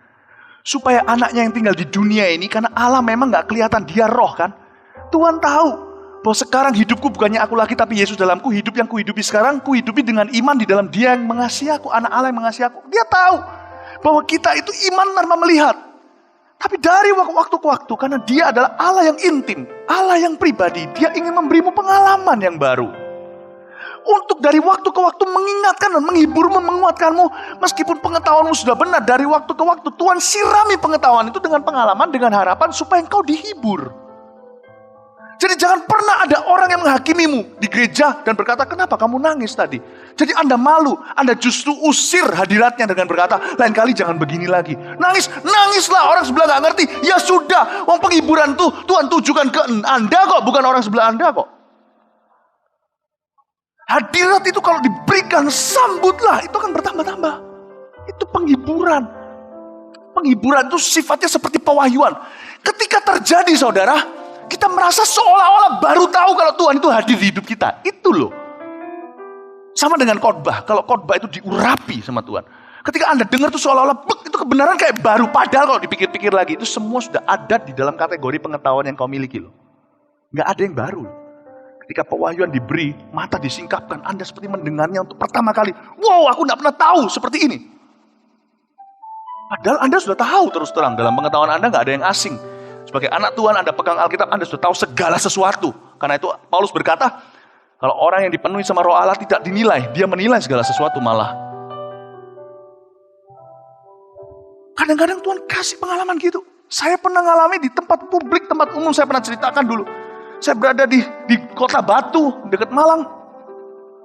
S1: Supaya anaknya yang tinggal di dunia ini, karena Allah memang gak kelihatan, dia roh kan. Tuhan tahu bahwa sekarang hidupku bukannya aku lagi, tapi Yesus dalamku. Hidup yang kuhidupi sekarang, kuhidupi dengan iman di dalam Dia yang mengasihi aku, anak Allah yang mengasihi aku. Dia tahu bahwa kita itu iman tanpa melihat. Tapi dari waktu ke waktu, karena Dia adalah Allah yang intim, Allah yang pribadi, Dia ingin memberimu pengalaman yang baru. Untuk dari waktu ke waktu mengingatkan dan menghiburmu, menguatkanmu. Meskipun pengetahuanmu sudah benar, dari waktu ke waktu Tuhan sirami pengetahuan itu dengan pengalaman, dengan harapan supaya engkau dihibur. Jadi jangan pernah ada orang yang menghakimimu di gereja dan berkata, kenapa kamu nangis tadi? Jadi Anda malu, Anda justru usir hadiratnya dengan berkata, lain kali jangan begini lagi. Nangislah, orang sebelah gak ngerti. Ya sudah, wong penghiburan tuh Tuhan tujukan ke Anda kok, bukan orang sebelah Anda kok. Hadirat itu kalau diberikan, sambutlah, itu akan bertambah-tambah. Itu penghiburan. Penghiburan itu sifatnya seperti pewahyuan. Ketika terjadi saudara, kita merasa seolah-olah baru tahu kalau Tuhan itu hadir di hidup kita. Itu loh. Sama dengan khotbah. Kalau khotbah itu diurapi sama Tuhan. Ketika Anda dengar itu seolah-olah itu kebenaran kayak baru. Padahal kalau dipikir-pikir lagi, itu semua sudah ada di dalam kategori pengetahuan yang kau miliki loh. Nggak ada yang baru. Ketika pewahyuan diberi, mata disingkapkan, Anda seperti mendengarnya untuk pertama kali. Wow, aku nggak pernah tahu seperti ini. Padahal Anda sudah tahu terus terang. Dalam pengetahuan Anda nggak ada yang asing. Sebagai anak Tuhan, Anda pegang Alkitab, Anda sudah tahu segala sesuatu. Karena itu Paulus berkata, kalau orang yang dipenuhi sama Roh Allah tidak dinilai, dia menilai segala sesuatu malah. Kadang-kadang Tuhan kasih pengalaman gitu. Saya pernah ngalami di tempat publik, tempat umum. Saya pernah ceritakan dulu. Saya berada di kota Batu, dekat Malang.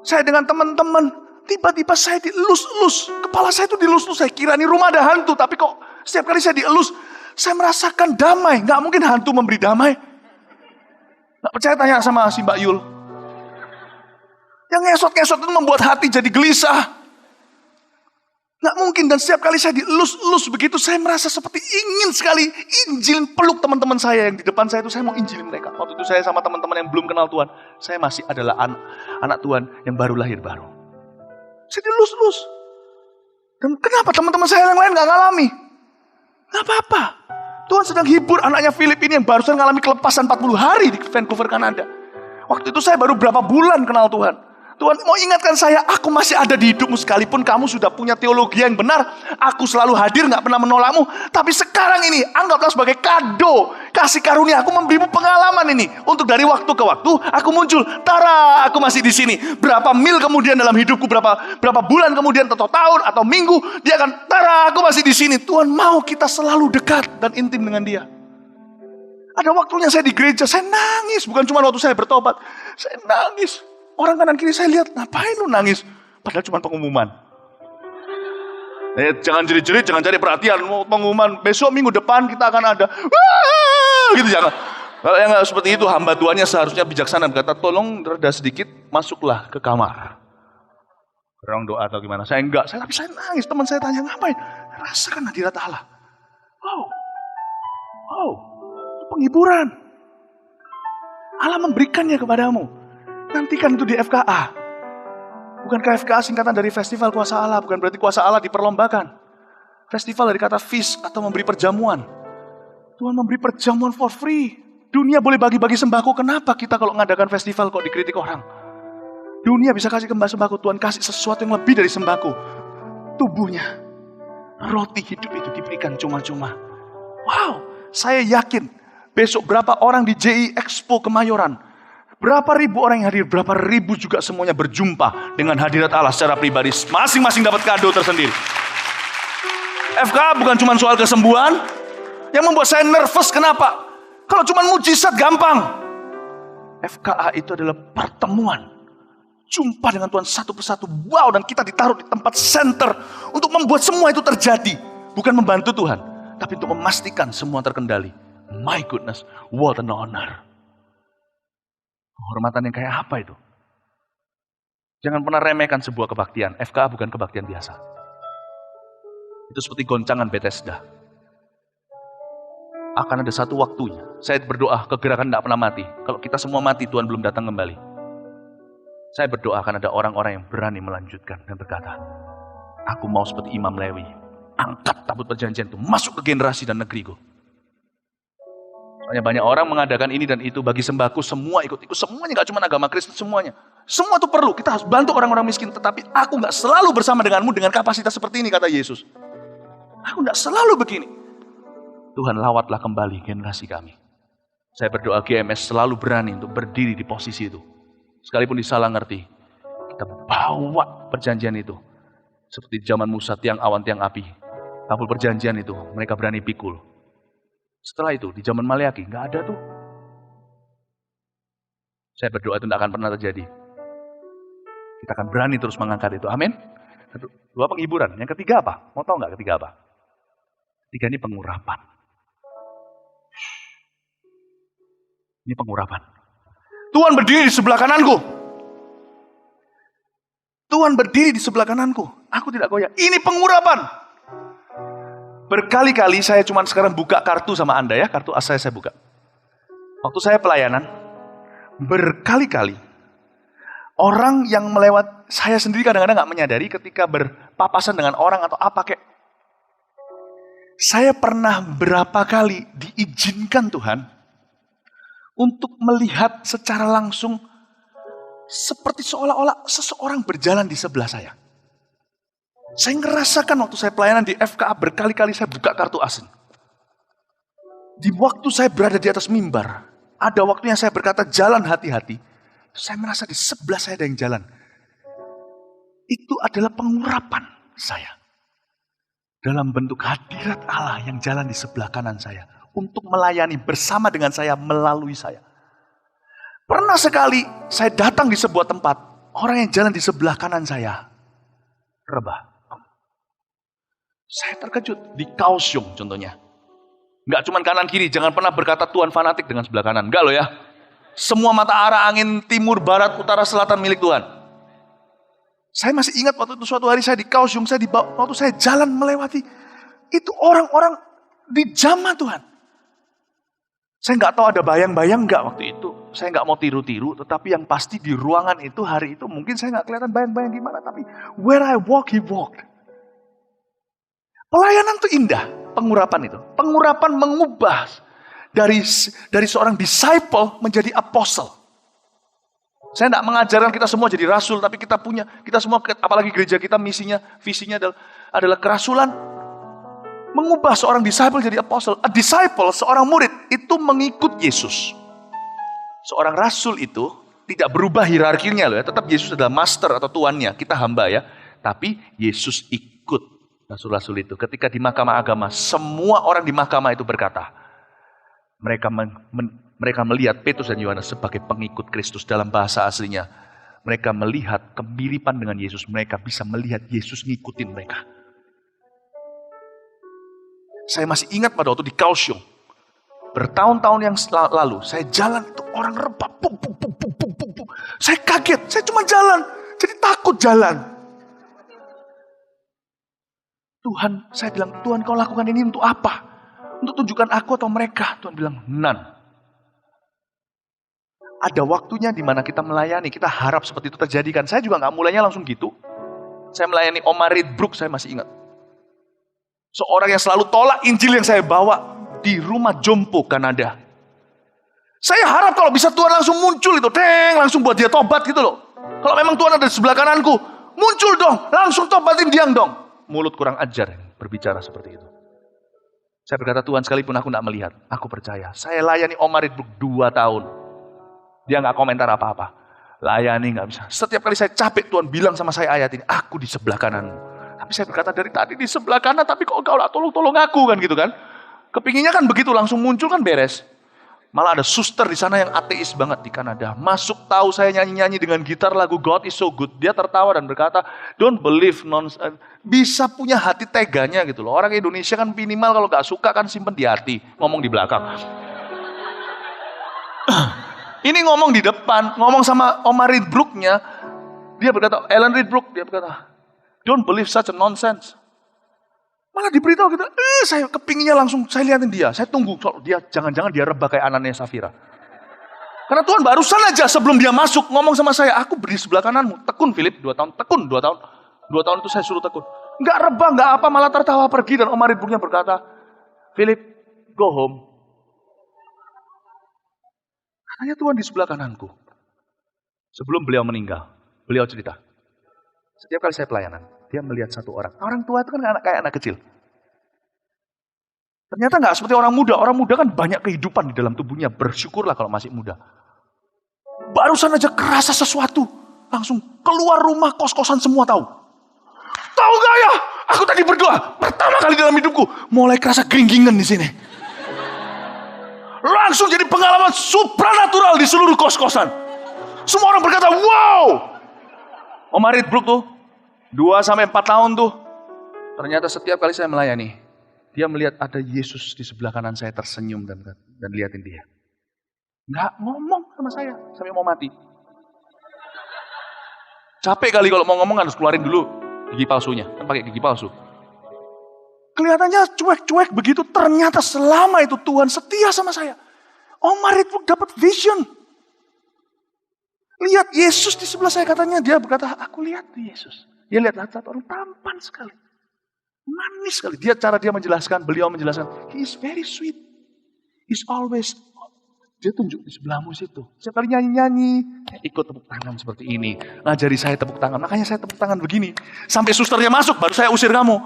S1: Saya dengan teman-teman. Tiba-tiba saya dielus-elus. Kepala saya itu dielus-elus. Saya kira ini rumah ada hantu. Tapi kok setiap kali saya dielus, saya merasakan damai. Gak mungkin hantu memberi damai. Gak percaya tanya sama si Mbak Yul. Yang ngesot-ngesot itu membuat hati jadi gelisah. Gak mungkin, dan setiap kali saya dielus-elus begitu, saya merasa seperti ingin sekali injilin, peluk teman-teman saya yang di depan saya itu, saya mau injilin mereka. Waktu itu saya sama teman-teman yang belum kenal Tuhan, saya masih adalah anak Tuhan yang baru lahir baru. Saya dielus-elus. Dan kenapa teman-teman saya yang lain gak ngalami? Gak apa-apa. Tuhan sedang hibur anaknya Philip ini yang barusan ngalami kelepasan 40 hari di Vancouver, Kanada. Waktu itu saya baru berapa bulan kenal Tuhan. Tuhan mau ingatkan saya, aku masih ada di hidupmu sekalipun kamu sudah punya teologi yang benar. Aku selalu hadir, gak pernah menolakmu. Tapi sekarang ini, anggaplah sebagai kado. Kasih karunia, aku memberimu pengalaman ini. Untuk dari waktu ke waktu, aku muncul. Tara, aku masih di sini. Berapa mil kemudian dalam hidupku, berapa bulan kemudian, atau tahun, atau minggu. Dia akan, Tara, aku masih di sini. Tuhan mau kita selalu dekat dan intim dengan dia. Ada waktunya saya di gereja, saya nangis. Bukan cuma waktu saya bertobat. Saya nangis. Orang kanan kiri saya lihat, ngapain lu nangis? Padahal cuma pengumuman. Jangan jerit-jerit, jangan cari perhatian. Pengumuman, besok minggu depan kita akan ada. Wah! Gitu jangan. Kalau yang seperti itu, hamba Tuhannya seharusnya bijaksana. Berkata, tolong reda sedikit, masuklah ke kamar. Orang doa atau gimana. Saya enggak, tapi saya nangis. Teman saya tanya, ngapain? Rasakan hadirat Allah. Wow, itu penghiburan. Allah memberikannya kepadamu. Nantikan itu di FKA. Bukankah FKA singkatan dari Festival Kuasa Allah? Bukan berarti kuasa Allah diperlombakan. Festival dari kata feast atau memberi perjamuan. Tuhan memberi perjamuan for free. Dunia boleh bagi-bagi sembako. Kenapa kita kalau mengadakan festival kok dikritik orang? Dunia bisa kasih kembali sembako. Tuhan kasih sesuatu yang lebih dari sembako. Tubuhnya. Roti hidup itu diberikan cuma-cuma. Wow, saya yakin besok berapa orang di JI Expo Kemayoran. Berapa ribu orang yang hadir, berapa ribu juga semuanya berjumpa dengan hadirat Allah secara pribadi. Masing-masing dapat kado tersendiri. FKA bukan cuma soal kesembuhan. Yang membuat saya nervous, kenapa? Kalau cuma mujizat gampang. FKA itu adalah pertemuan. Jumpa dengan Tuhan satu persatu. Wow, dan kita ditaruh di tempat center. Untuk membuat semua itu terjadi. Bukan membantu Tuhan, tapi untuk memastikan semua terkendali. My goodness, what an honor. Kehormatan yang kayak apa itu? Jangan pernah remehkan sebuah kebaktian. FKA bukan kebaktian biasa. Itu seperti goncangan Bethesda. Akan ada satu waktunya. Saya berdoa, kegerakan tidak pernah mati. Kalau kita semua mati, Tuhan belum datang kembali. Saya berdoa akan ada orang-orang yang berani melanjutkan dan berkata, aku mau seperti Imam Lewi. Angkat tabut perjanjian itu, masuk ke generasi dan negeriku. Soalnya banyak orang mengadakan ini dan itu, bagi sembako semua ikut-ikut. Semuanya gak cuma agama Kristen, semuanya. Semua itu perlu, kita harus bantu orang-orang miskin. Tetapi aku gak selalu bersama denganmu dengan kapasitas seperti ini, kata Yesus. Aku gak selalu begini. Tuhan lawatlah kembali generasi kami. Saya berdoa GMS selalu berani untuk berdiri di posisi itu. Sekalipun disalah ngerti, kita bawa perjanjian itu. Seperti zaman Musa, tiang awan, tiang api. Tabul perjanjian itu, mereka berani pikul. Setelah itu, di zaman Maleaki, nggak ada tuh. Saya berdoa itu tidak akan pernah terjadi. Kita akan berani terus mengangkat itu. Amin. Dua penghiburan. Yang ketiga apa? Mau tahu nggak ketiga apa? Ketiga ini pengurapan. Ini pengurapan. Tuhan berdiri di sebelah kananku. Tuhan berdiri di sebelah kananku. Aku tidak goyah. Ini pengurapan. Berkali-kali saya cuma sekarang buka kartu sama Anda ya. Kartu as saya buka. Waktu saya pelayanan, berkali-kali orang yang melewat, saya sendiri kadang-kadang gak menyadari ketika berpapasan dengan orang atau apa kayak. Saya pernah berapa kali diizinkan Tuhan untuk melihat secara langsung seperti seolah-olah seseorang berjalan di sebelah saya. Saya ngerasakan waktu saya pelayanan di FKA berkali-kali saya buka kartu asing. Di waktu saya berada di atas mimbar, ada waktunya saya berkata jalan hati-hati. Saya merasa di sebelah saya ada yang jalan. Itu adalah pengurapan saya. dalam bentuk hadirat Allah yang jalan di sebelah kanan saya untuk melayani bersama dengan saya, melalui saya. Pernah sekali saya datang di sebuah tempat, orang yang jalan di sebelah kanan saya rebah. Saya terkejut di Kaohsiung contohnya. Enggak cuma kanan kiri, jangan pernah berkata Tuhan fanatik dengan sebelah kanan. Enggak loh ya. Semua mata arah angin timur, barat, utara, selatan milik Tuhan. Saya masih ingat waktu itu suatu hari saya di Kaohsiung, waktu saya jalan melewati itu orang-orang di jamaah Tuhan. Saya nggak tahu ada bayang-bayang nggak waktu itu. Saya nggak mau tiru-tiru, tetapi yang pasti di ruangan itu hari itu mungkin saya nggak kelihatan bayang-bayang gimana, tapi where I walk, he walked. Pelayanan itu indah, pengurapan itu. Pengurapan mengubah dari seorang disciple menjadi apostle. Saya tidak mengajarkan kita semua jadi rasul, tapi kita semua, apalagi gereja kita visinya adalah kerasulan. Mengubah seorang disciple jadi apostle. A disciple, seorang murid, itu mengikut Yesus. Seorang rasul itu tidak berubah hierarkinya loh ya. Tetap Yesus adalah master atau tuannya, kita hamba ya. Tapi Yesus ikut rasul-rasul itu. Ketika di mahkamah agama, semua orang di mahkamah itu berkata, mereka melihat Petrus dan Yohanes sebagai pengikut Kristus. Dalam bahasa aslinya, mereka melihat kemiripan dengan Yesus. Mereka bisa melihat Yesus ngikutin mereka. Saya masih ingat pada waktu di Kaohsiung. Bertahun-tahun yang lalu, saya jalan itu orang rebah. Saya kaget, saya cuma jalan. Jadi takut jalan. Tuhan, saya bilang, Tuhan kau lakukan ini untuk apa? Untuk tunjukkan aku atau mereka? Tuhan bilang, none. Ada waktunya di mana kita melayani, kita harap seperti itu terjadi kan. Saya juga nggak mulainya langsung gitu. Saya melayani Omar Ridbrook, saya masih ingat. Seorang yang selalu tolak Injil yang saya bawa di rumah Jompo, Kanada. Saya harap kalau bisa Tuhan langsung muncul itu, langsung buat dia tobat gitu loh. Kalau memang Tuhan ada di sebelah kananku, muncul dong, langsung tobatin dia dong. Mulut kurang ajar berbicara seperti itu. Saya berkata, Tuhan sekalipun aku tidak melihat, aku percaya. Saya layani Omar Ridbrook 2 tahun. Dia nggak komentar apa-apa. Layani nggak bisa. Setiap kali saya capek, Tuhan bilang sama saya ayat ini, aku di sebelah kananmu. Tapi saya berkata dari tadi di sebelah kanan, tapi kok kau lah tolong aku kan gitu kan. Kepinginnya kan begitu, langsung muncul kan beres. Malah ada suster di sana yang ateis banget di Kanada. Masuk tahu saya nyanyi-nyanyi dengan gitar lagu God is so good. Dia tertawa dan berkata, don't believe nonsense. Bisa punya hati teganya gitu loh. Orang Indonesia kan minimal kalau gak suka kan simpen di hati. Ngomong di belakang. Ini ngomong di depan. Ngomong sama Omar Ridbrook-nya. Dia berkata, Ellen Ridbrook. Dia berkata, don't believe such a nonsense. Malah diberitahu kita, saya kepinginnya langsung saya lihatin dia. Saya tunggu, dia jangan-jangan dia rebah kayak Anania Safira. Karena Tuhan barusan aja sebelum dia masuk ngomong sama saya, aku berdiri sebelah kananmu. Tekun Philip, 2 tahun, tekun 2 tahun. 2 tahun itu saya suruh tekun. Enggak rebah, enggak apa, malah tertawa pergi. Dan Omar Ridbrook-nya berkata, Philip, go home. Katanya Tuhan di sebelah kananku. Sebelum beliau meninggal, beliau cerita. Setiap kali saya pelayanan, dia melihat satu orang. Orang tua itu kan kayak anak kecil. Ternyata nggak seperti orang muda. Orang muda kan banyak kehidupan di dalam tubuhnya. Bersyukurlah kalau masih muda. Barusan aja kerasa sesuatu. Langsung keluar rumah, kos-kosan semua tahu. Tahu gak ya? Aku tadi berdoa. Pertama kali dalam hidupku. Mulai kerasa geringgingan di sini. Langsung jadi pengalaman supranatural di seluruh kos-kosan. Semua orang berkata, wow. Omar Ridbrook tuh. 2-4 tahun tuh. Ternyata setiap kali saya melayani, dia melihat ada Yesus di sebelah kanan saya tersenyum dan liatin dia. Nggak ngomong sama saya sampai mau mati. Capek kali kalau mau ngomong harus keluarin dulu gigi palsunya. Kan pakai gigi palsu. Kelihatannya cuek-cuek begitu. Ternyata selama itu Tuhan setia sama saya. Omar itu dapat vision. Lihat Yesus di sebelah saya, katanya. Dia berkata, aku lihat Yesus. Dia lihat satu orang tampan sekali. Manis sekali. Beliau menjelaskan, he is very sweet. He's always, dia tunjuk di sebelahmu situ. Setiap kali nyanyi-nyanyi, ikut tepuk tangan seperti ini. Ngajari saya tepuk tangan. Makanya saya tepuk tangan begini. Sampai susternya masuk, baru saya usir kamu.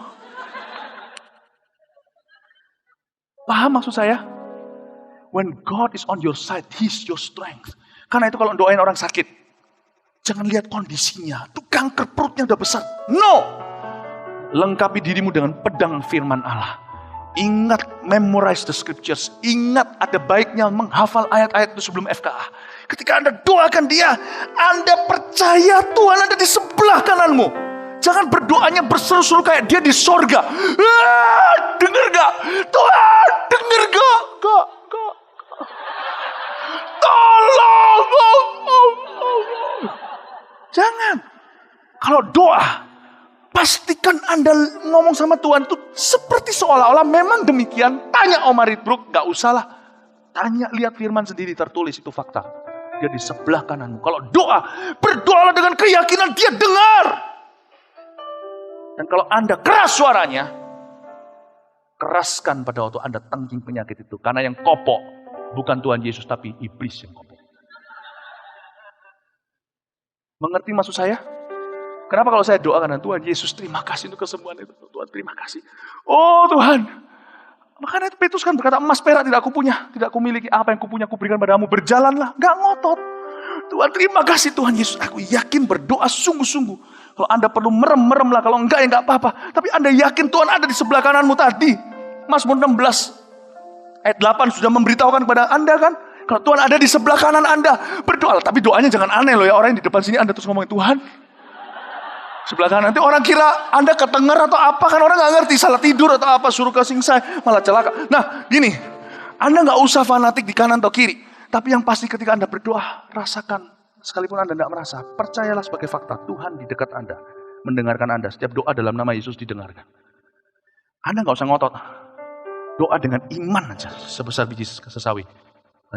S1: Paham maksud saya? When God is on your side, He's your strength. Karena itu kalau doain orang sakit, jangan lihat kondisinya. Itu kanker perutnya udah besar. No. Lengkapi dirimu dengan pedang firman Allah. Ingat, memorize the scriptures. Ingat, ada baiknya menghafal ayat-ayat itu sebelum FKA. Ketika Anda doakan dia, Anda percaya Tuhan ada di sebelah kananmu. Jangan berdoanya berseru-seru kayak dia di sorga. Dengar gak? Tuhan, dengar gak? Gak. Tolong. Jangan. Kalau doa, pastikan Anda ngomong sama Tuhan itu seperti seolah-olah memang demikian. Tanya Omar Ritbrook, gak usah lah. Tanya, lihat firman sendiri tertulis, itu fakta. Dia di sebelah kananmu. Kalau doa, berdoalah dengan keyakinan dia dengar. Dan kalau Anda keras suaranya, keraskan pada waktu Anda tengking penyakit itu. Karena yang kopok bukan Tuhan Yesus, tapi iblis yang kopok. Mengerti maksud saya? Kenapa kalau saya doakan Tuhan Yesus, terima kasih untuk kesembuhan itu. Tuhan, terima kasih. Oh Tuhan. Makanya Petrus kan berkata, emas perak tidak aku punya, tidak aku miliki, apa yang kupunya kuberikan padamu. Berjalanlah, gak ngotot. Tuhan, terima kasih Tuhan Yesus. Aku yakin berdoa sungguh-sungguh. Kalau Anda perlu merem-merem lah, kalau enggak ya enggak apa-apa. Tapi Anda yakin Tuhan ada di sebelah kananmu tadi. Mazmur 16 ayat 8 sudah memberitahukan kepada Anda kan. Kalau Tuhan ada di sebelah kanan Anda, berdoa. Tapi doanya jangan aneh loh ya. Orang yang di depan sini Anda terus ngomongin Tuhan. Sebelah kanan, nanti orang kira Anda ketenger atau apa. Kan orang gak ngerti, salah tidur atau apa. Suruh ke singsai, malah celaka. Nah gini, Anda gak usah fanatik di kanan atau kiri. Tapi yang pasti ketika Anda berdoa, rasakan. Sekalipun Anda tidak merasa, percayalah sebagai fakta. Tuhan di dekat Anda, mendengarkan Anda. Setiap doa dalam nama Yesus didengarkan. Anda gak usah ngotot. Doa dengan iman aja, sebesar biji sesawi.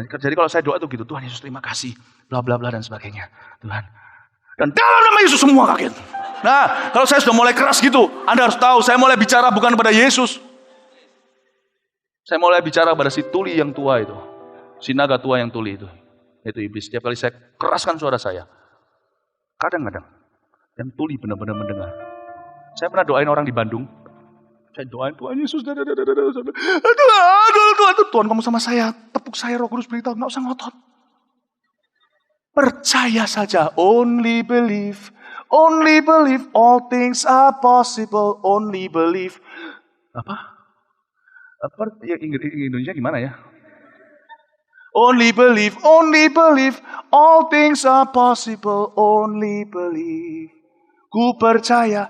S1: Jadi kalau saya doa itu gitu, Tuhan Yesus terima kasih, bla bla bla dan sebagainya. Tuhan. Dan dalam nama Yesus semua kaget. Nah, kalau saya sudah mulai keras gitu, Anda harus tahu, saya mulai bicara bukan pada Yesus. Saya mulai bicara pada si tuli yang tua itu. Si naga tua yang tuli itu. Itu iblis. Setiap kali saya keraskan suara saya, kadang-kadang yang tuli benar-benar mendengar. Saya pernah doain orang di Bandung. Saya doain Tuhan Yesus. Tuhan kamu sama saya. Tepuk saya, Roh Kudus beritahu. Gak usah ngotot. Percaya saja. Only believe. Only believe. All things are possible. Only believe. Apa Indonesia gimana ya? Only believe. Only believe. All things are possible. Only believe. Ku percaya,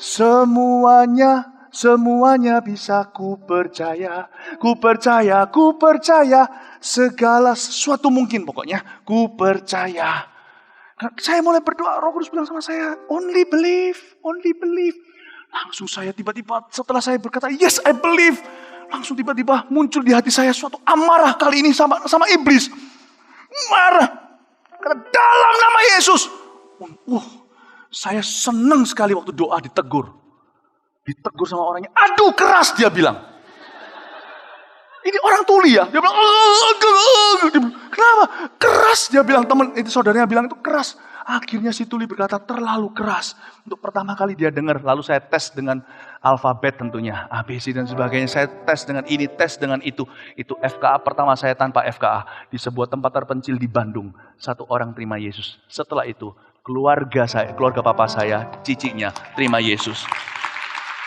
S1: semuanya bisa ku percaya, segala sesuatu mungkin pokoknya, ku percaya. Saya mulai berdoa, Roh Kudus bilang sama saya, only believe. Langsung saya tiba-tiba setelah saya berkata, yes I believe, langsung tiba-tiba muncul di hati saya suatu amarah kali ini sama iblis. Marah, karena dalam nama Yesus. Saya senang sekali waktu doa ditegur sama orangnya. Aduh keras dia bilang. Ini orang tuli ya. Dia bilang, kenapa? Keras dia bilang, teman itu saudaranya bilang itu keras. Akhirnya si tuli berkata terlalu keras. Untuk pertama kali dia dengar. Lalu saya tes dengan alfabet tentunya. ABC dan sebagainya. Saya tes dengan ini, tes dengan itu. Itu FKA pertama saya tanpa FKA. Di sebuah tempat terpencil di Bandung. Satu orang terima Yesus. Setelah itu keluarga papa saya, cicinya terima Yesus.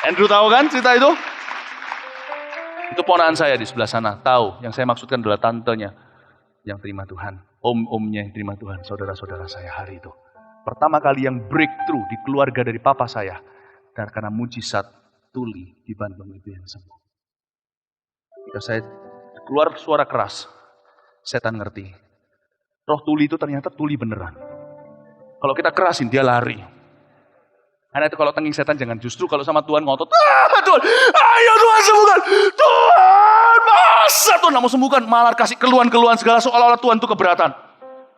S1: Andrew tahu kan cerita itu? Itu ponakan saya di sebelah sana. Tahu, yang saya maksudkan adalah tantenya yang terima Tuhan. Om-omnya yang terima Tuhan. Saudara-saudara saya hari itu. Pertama kali yang breakthrough di keluarga dari papa saya. Dan karena mujizat tuli di Bandung itu yang sembuh. Ketika saya keluar suara keras, setan ngerti. Roh tuli itu ternyata tuli beneran. Kalau kita kerasin, dia lari. Karena itu kalau tengking setan jangan, justru kalau sama Tuhan ngotot. Tuhan, ayo Tuhan sembuhkan. Tuhan, masa Tuhan gak mau sembuhkan. Malah kasih keluhan-keluhan segala seolah-olah Tuhan itu keberatan.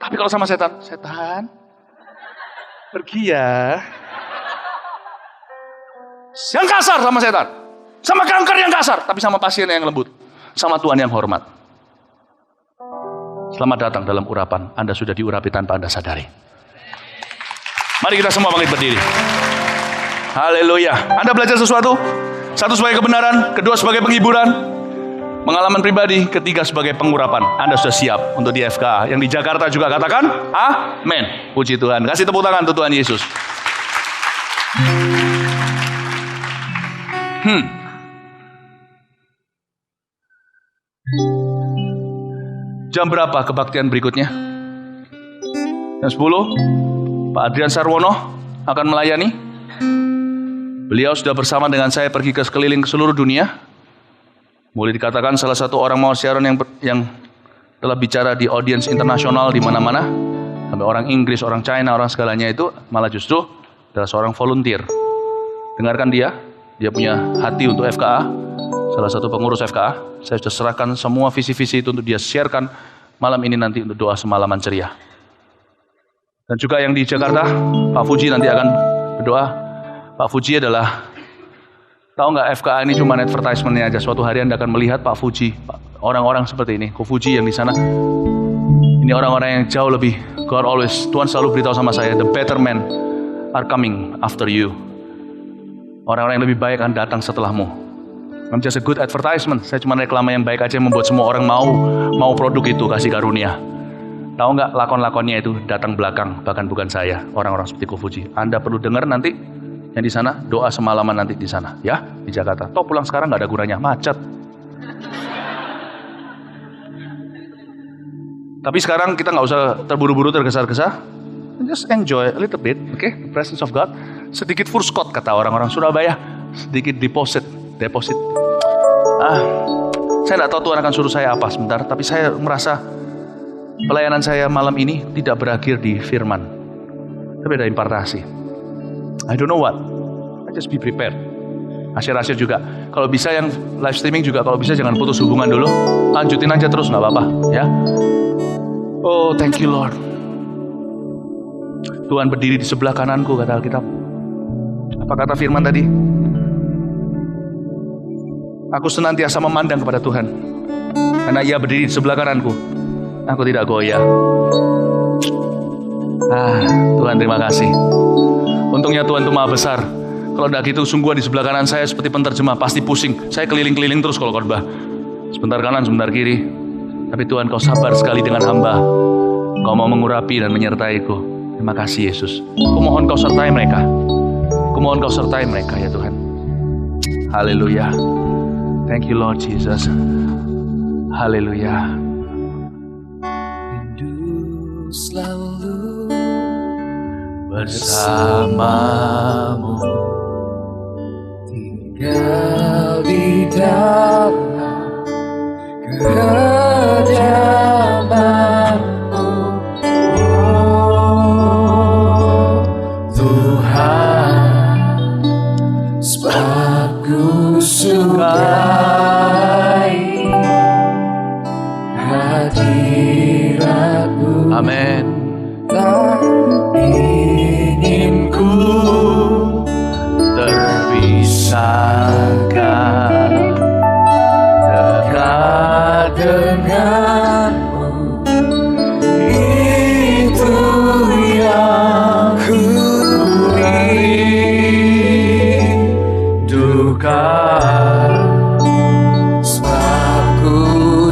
S1: Tapi kalau sama setan, pergi ya. Yang kasar sama setan. Sama kanker yang kasar. Tapi sama pasien yang lembut. Sama Tuhan yang hormat. Selamat datang dalam urapan. Anda sudah diurapi tanpa Anda sadari. Mari kita semua bangkit berdiri. Haleluya. Anda belajar sesuatu? Satu sebagai kebenaran, kedua sebagai penghiburan, pengalaman pribadi, ketiga sebagai pengurapan. Anda sudah siap untuk di FKA. Yang di Jakarta juga katakan, amin. Puji Tuhan. Kasih tepuk tangan untuk Tuhan Yesus. Jam berapa kebaktian berikutnya? Jam 10. Pak Adrian Sarwono akan melayani. Beliau sudah bersama dengan saya pergi ke sekeliling ke seluruh dunia. Boleh dikatakan salah satu orang Mount Sharon yang telah bicara di audiens internasional di mana-mana. Sampai orang Inggris, orang China, orang segalanya itu malah justru adalah seorang volunteer. Dengarkan dia punya hati untuk FKA. Salah satu pengurus FKA, saya sudah serahkan semua visi-visi itu untuk dia sharekan malam ini nanti untuk doa semalaman ceria. Dan juga yang di Jakarta, Pak Fuji nanti akan berdoa. Pak Fuji adalah, tahu nggak, FKA ini cuma advertisement-nya aja. Suatu hari Anda akan melihat Pak Fuji, orang-orang seperti ini, Ko Fuji yang di sana. Ini orang-orang yang jauh lebih, Tuhan selalu beritahu sama saya, the better men are coming after you. Orang-orang yang lebih baik akan datang setelahmu. I'm just a good advertisement. Saya cuma reklama yang baik aja yang membuat semua orang mau produk itu, kasih karunia. Tahu nggak, lakon-lakonnya itu datang belakang, bahkan bukan saya, orang-orang seperti Ko Fuji. Anda perlu dengar nanti yang di sana, doa semalaman nanti di sana, ya, di Jakarta. Toh pulang sekarang nggak ada gunanya, macet. Tapi sekarang kita nggak usah terburu-buru, tergesa-gesa. Just enjoy a little bit, okay? The presence of God. Sedikit furskot kata orang-orang Surabaya, sedikit deposit. Saya tidak tahu Tuhan akan suruh saya apa sebentar, tapi saya merasa pelayanan saya malam ini tidak berakhir di firman, tapi ada impartasi. I don't know what, I just be prepared. Asyir-asyir juga, kalau bisa yang live streaming juga, kalau bisa jangan putus hubungan dulu, lanjutin aja terus, nggak apa-apa, ya. Oh, thank you Lord. Tuhan berdiri di sebelah kananku, kata Alkitab. Apa kata firman tadi? Aku senantiasa memandang kepada Tuhan, karena Ia berdiri di sebelah kananku. Aku tidak goyah. Tuhan terima kasih. Untungnya Tuhan itu maha besar. Kalau tidak gitu, sungguh di sebelah kanan saya seperti penterjemah, pasti pusing. Saya keliling-keliling terus kalau khotbah. Sebentar kanan, sebentar kiri. Tapi Tuhan, Kau sabar sekali dengan hamba. Kau mau mengurapi dan menyertaiku. Terima kasih Yesus. Kumohon Kau sertai mereka. Kumohon Kau sertai mereka ya Tuhan. Haleluya. Thank you Lord Jesus. Haleluya.
S2: Rindu selalu
S1: Bersamamu,
S2: tinggal di dalam kediaman-Mu, oh Tuhan, sebab ku sukai hadirat-Mu.
S1: amin.
S2: Tak ingin ku
S1: Terpisahkan
S2: dekat denganmu, itu yang ku rindukan. Sebab ku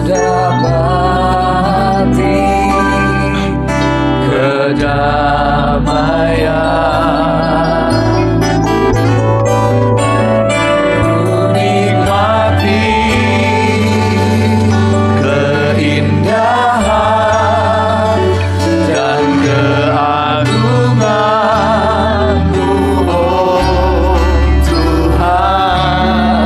S2: dapati kedamaian, ku nikmati keindahan dan keagungan-Mu, oh Tuhan.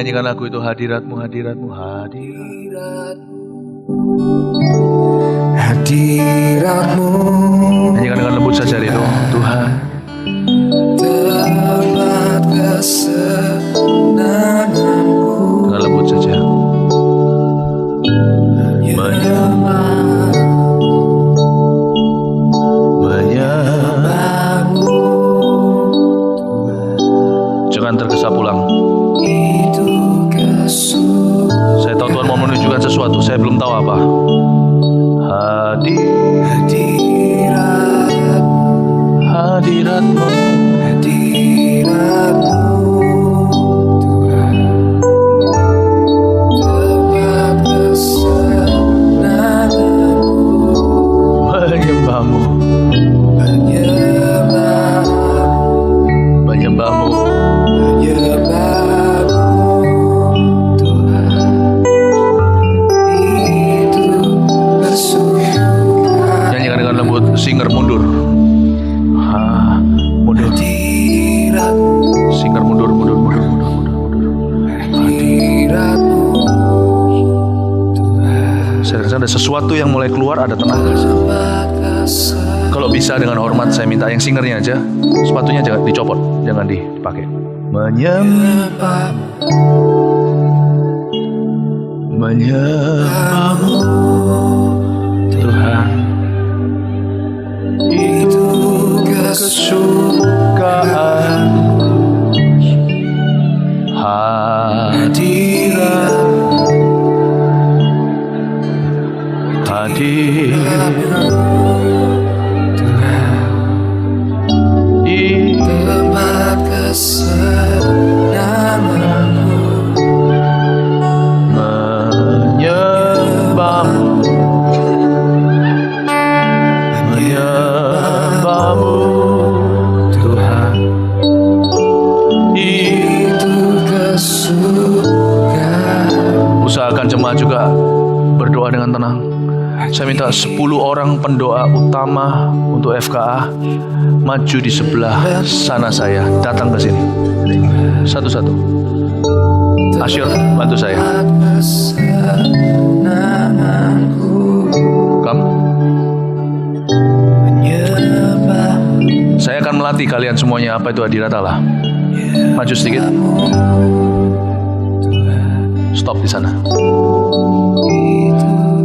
S1: nyanyikan lagu itu, hadiratmu, hadiratmu, hadiratmu.
S2: Hadiratmu
S1: Nyanyikan dengan lembut saja itu, Tuhan.
S2: tempat kesenanganku.
S1: Dengan lembut saja. Jangan tergesa pulang. Saya tahu Tuhan mau menunjukkan sesuatu, saya belum tahu apa. Hadiratmu, menyembahmu, menyembahmu. Nyanyikan dengan lembut, singer mundur. Mundur. Singer mundur, mundur, mundur, mundur, mundur. Saya rasa ada sesuatu yang mulai keluar, ada tenaga. Kalau bisa dengan hormat saya minta yang singernya aja, sepatunya jangan dicopot, jangan dipakai. Menyembahmu Tuhan, itu kesukaan. Hadirat di
S2: tempat kesenanganku.
S1: menyembahmu, menyembahmu Tuhan,
S2: Itu kesukaan.
S1: usahakan jemaat juga berdoa dengan tenang. Saya minta 10 orang pendoa utama untuk FKA maju di sebelah sana saya, datang ke sini. Satu-satu. Asyur, bantu saya. Kamu? Saya akan melatih kalian semuanya apa itu hadirat Allah. Maju sedikit. Stop di sana.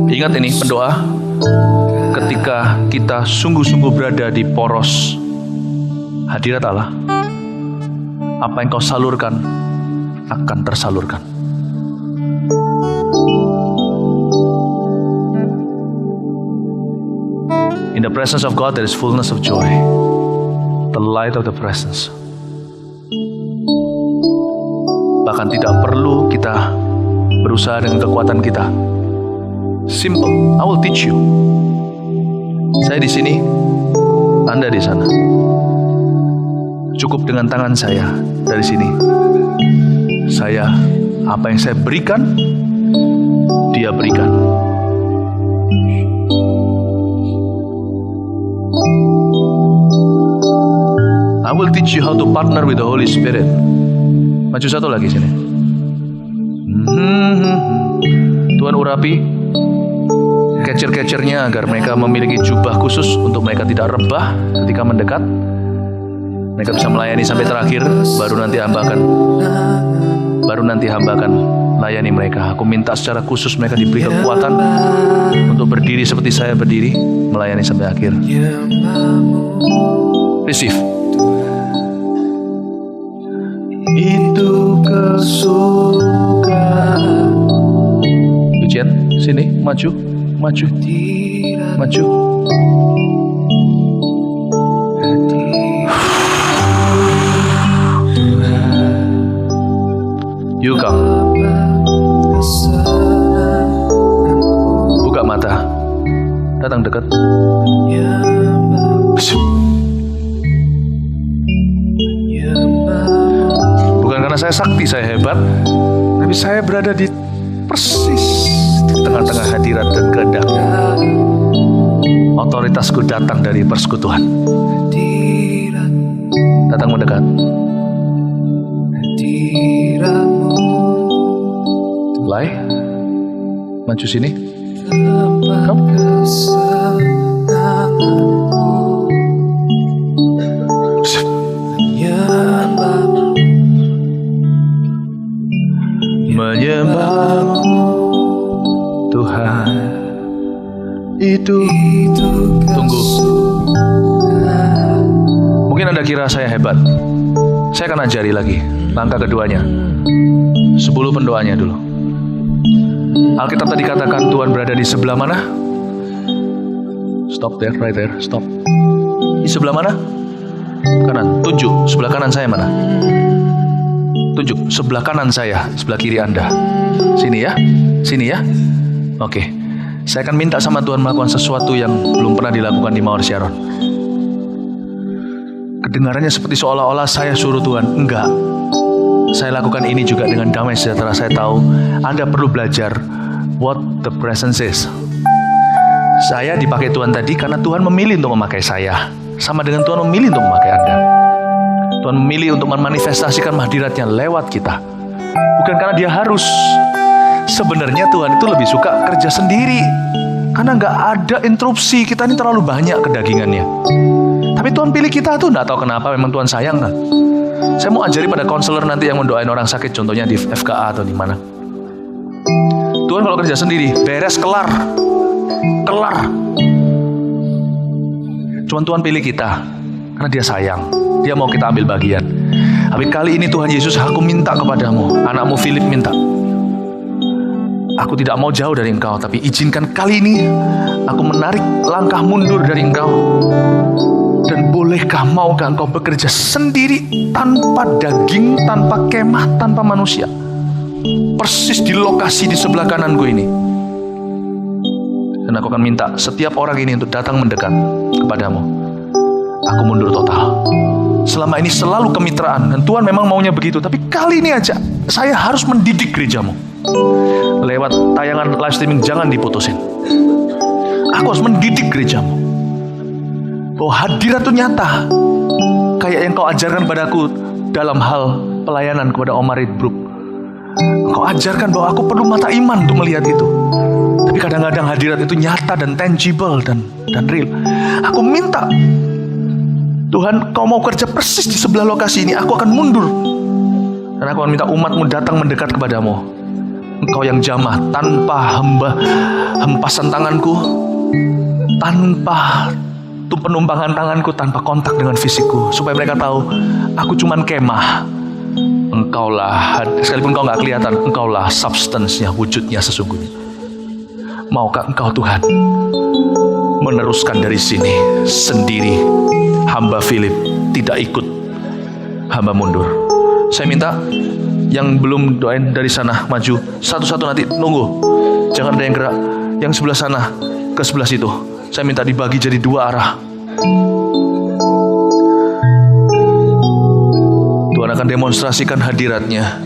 S1: Ingat ini pendoa, ketika kita sungguh-sungguh berada di poros hadirat Allah, apa yang kau salurkan akan tersalurkan. In the presence of God there is fullness of joy, the light of the presence. Bahkan tidak perlu kita berusaha dengan kekuatan kita. Simple, I will teach you. Saya di sini, Anda di sana. Cukup dengan tangan saya dari sini. Saya, apa yang saya berikan, Dia berikan. I will teach you how to partner with the Holy Spirit. Maju satu lagi sini. Tuhan urapi catcher-catchernya agar mereka memiliki jubah khusus untuk mereka tidak rebah ketika mendekat. Mereka bisa melayani sampai terakhir, baru nanti hamba akan layani mereka. Aku minta secara khusus mereka diberi kekuatan untuk berdiri seperti saya berdiri, melayani sampai akhir. Receive. Itu kesukaan. Ujian, sini, maju. You come. Buka mata. Datang dekat. Bukan karena saya sakti, saya hebat, tapi saya berada di persis di tengah-tengah hadirat dan kehendaknya. Otoritasku datang dari persekutuan. Datang mendekat. mulai. Maju sini.
S2: tempat
S1: Come.
S2: kesenanganku
S1: Menyembahmu Tuhan itu. Tunggu. Mungkin Anda kira saya hebat. Saya akan ajari lagi langkah keduanya. 10 pendoanya dulu. Alkitab tadi katakan Tuhan berada di sebelah mana? Stop there, right there, stop. Di sebelah mana? Kanan, tunjuk. Sebelah kanan saya mana? Tunjuk, sebelah kanan saya, sebelah kiri Anda. Sini ya, sini ya. Oke, saya akan minta sama Tuhan melakukan sesuatu yang belum pernah dilakukan di Mawar Sharon. Kedengarannya seperti seolah-olah saya suruh Tuhan. Enggak. Saya lakukan ini juga dengan damai sejahtera. Saya tahu Anda perlu belajar what the presence is. Saya dipakai Tuhan tadi karena Tuhan memilih untuk memakai saya. Sama dengan Tuhan memilih untuk memakai Anda. Tuhan memilih untuk memanifestasikan hadiratnya lewat kita. Bukan karena dia harus. Sebenarnya Tuhan itu lebih suka kerja sendiri. Karena nggak ada interupsi. Kita ini terlalu banyak kedagingannya. Tapi Tuhan pilih kita tuh nggak tahu kenapa. Memang Tuhan sayang kan. Saya mau ajari pada konselor nanti yang mendoain orang sakit. Contohnya di FKA atau di mana. Tuhan kalau kerja sendiri, beres, kelar. Kelar. Cuman Tuhan pilih kita. Karena dia sayang. Dia mau kita ambil bagian. Tapi kali ini Tuhan Yesus, aku minta kepadamu. Anakmu Philip minta. Aku tidak mau jauh dari engkau. Tapi izinkan kali ini aku menarik langkah mundur dari engkau. Dan bolehkah, maukah engkau bekerja sendiri, tanpa daging, tanpa kemah, tanpa manusia, persis di lokasi di sebelah kananku ini. Dan aku akan minta setiap orang ini untuk datang mendekat kepadamu. Aku mundur total. Selama ini selalu kemitraan, dan Tuhan memang maunya begitu. Tapi kali ini aja saya harus mendidik gerejamu. Lewat tayangan live streaming, jangan diputusin. Aku harus mendidik gerejamu bahwa hadirat itu nyata. Kayak yang kau ajarkan padaku dalam hal pelayanan kepada Omar Brook. Kau ajarkan bahwa aku perlu mata iman untuk melihat itu. Tapi kadang-kadang hadirat itu nyata dan tangible dan real. Aku minta Tuhan, kau mau kerja persis di sebelah lokasi ini. Aku akan mundur. Dan aku akan minta umatmu datang mendekat kepadamu. Engkau yang jamah, tanpa hempasan tanganku, tanpa penumpangan tanganku, tanpa kontak dengan fisikku, supaya mereka tahu aku cuman kemah. Engkaulah, sekalipun kau gak kelihatan, engkaulah substance-nya, wujudnya sesungguhnya. Maukah engkau Tuhan meneruskan dari sini sendiri? Hamba Philip tidak ikut, hamba mundur. Saya minta yang belum doain dari sana maju, satu-satu nanti nunggu. Jangan ada yang gerak. Yang sebelah sana ke sebelah situ. Saya minta dibagi jadi 2 arah. Tuhan akan demonstrasikan hadiratnya.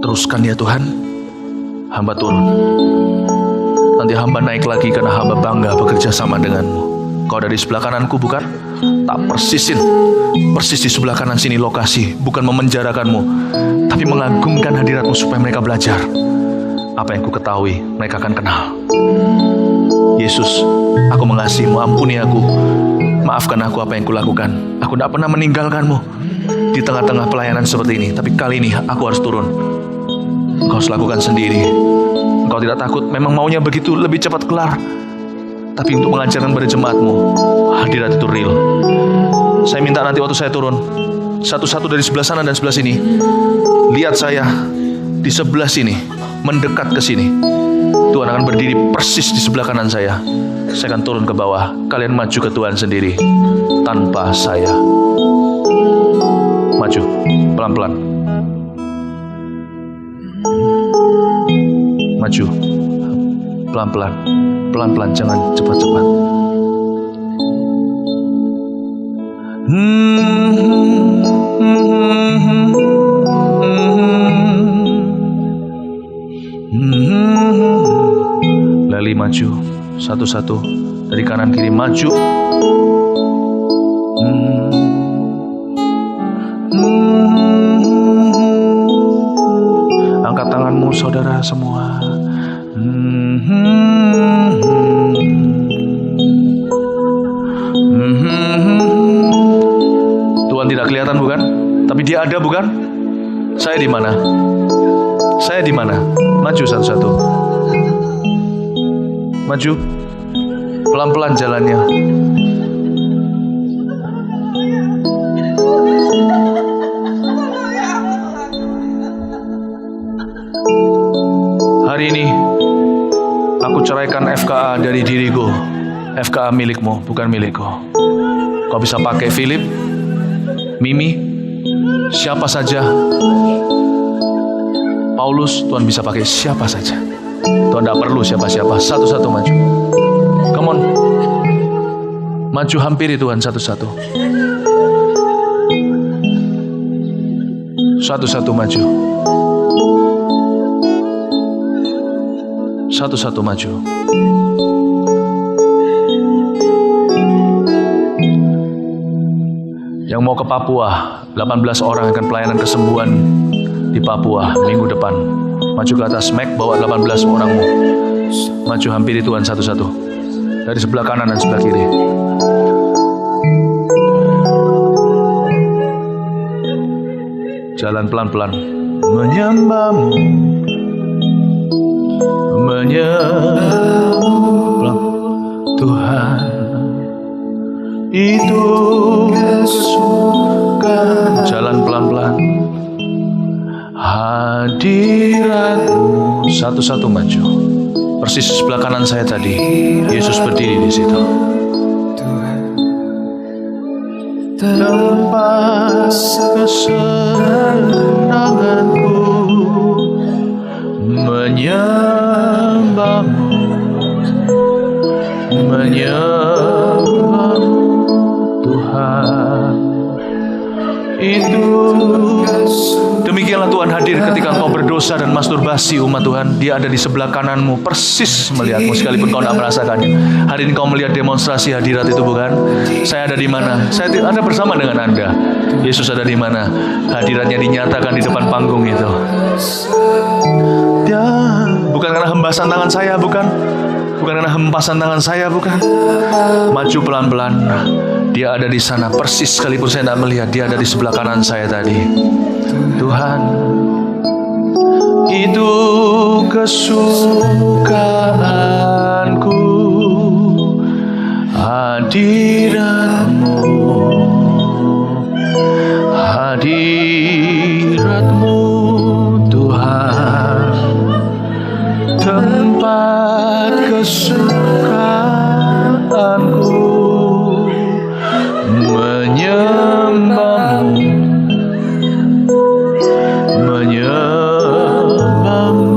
S1: Teruskan ya Tuhan. Hamba turun. Nanti hamba naik lagi karena hamba bangga bekerja sama denganmu. Kau dari sebelah kananku bukan? Tak persis di sebelah kanan sini lokasi. Bukan memenjarakanmu, tapi mengagumkan hadiratmu supaya mereka belajar. Apa yang ku ketahui, mereka akan kenal. Yesus, aku mengasihimu, ampuni aku. Maafkan aku apa yang kulakukan. Aku tidak pernah meninggalkanmu di tengah-tengah pelayanan seperti ini. Tapi kali ini aku harus turun. Kau harus lakukan sendiri. Engkau tidak takut, memang maunya begitu, lebih cepat kelar. Tapi untuk mengajarkan pada jemaatmu, hadirat itu real. Saya minta nanti waktu saya turun, satu-satu dari sebelah sana dan sebelah sini, lihat saya di sebelah sini, mendekat ke sini. Tuhan akan berdiri persis di sebelah kanan saya. Saya akan turun ke bawah. Kalian maju ke Tuhan sendiri, tanpa saya. Maju, pelan-pelan. Maju, pelan-pelan. Pelan-pelan, jangan cepat-cepat. Lali maju, satu-satu. Dari kanan kiri maju. kepalamu saudara semua. Tuhan tidak kelihatan bukan? Tapi dia ada bukan? Saya di mana? Saya di mana? Maju satu-satu. Maju. Pelan-pelan jalannya. Hari ini aku ceraikan FKA dari diriku. FKA milikmu, bukan milikku. Kau bisa pakai Philip, Mimi, siapa saja. Paulus, Tuhan bisa pakai siapa saja. Tuhan tidak perlu siapa-siapa. Satu-satu maju. Come on. Maju hampiri Tuhan satu-satu. Satu-satu maju. Satu-satu maju. Yang mau ke Papua, 18 orang akan pelayanan kesembuhan di Papua minggu depan. Maju ke atas, Mac, bawa 18 orangmu. Maju hampiri Tuhan satu-satu. Dari sebelah kanan dan sebelah kiri. Jalan pelan-pelan. Menyembahmu, menyembahmu Tuhan, itu kesukaan. Jalan pelan-pelan. Hadiratmu. Satu-satu maju. Persis sebelah kanan saya tadi. Yesus berdiri di situ. Tempat kesenanganku, menyembahmu, menyembahmu Tuhan. Itu demikianlah Tuhan hadir ketika engkau berdosa dan masturbasi umat Tuhan. Dia ada di sebelah kananmu, persis melihatmu sekalipun kau tidak merasakannya. Hari ini kau melihat demonstrasi hadirat itu bukan? Saya ada di mana? Saya ada bersama dengan Anda. Yesus ada di mana? Hadiratnya dinyatakan di depan panggung itu. Ya, bukan karena hembasan tangan saya, bukan. Bukan karena hempasan tangan saya, bukan. Maju pelan-pelan. Dia ada di sana, persis sekalipun saya tidak melihat. Dia ada di sebelah kanan saya tadi. Tuhan, itu kesukaanku, hadiratmu, hadiratmu Tuhan, tempat kesukaanku, menyembahmu, menyembahmu.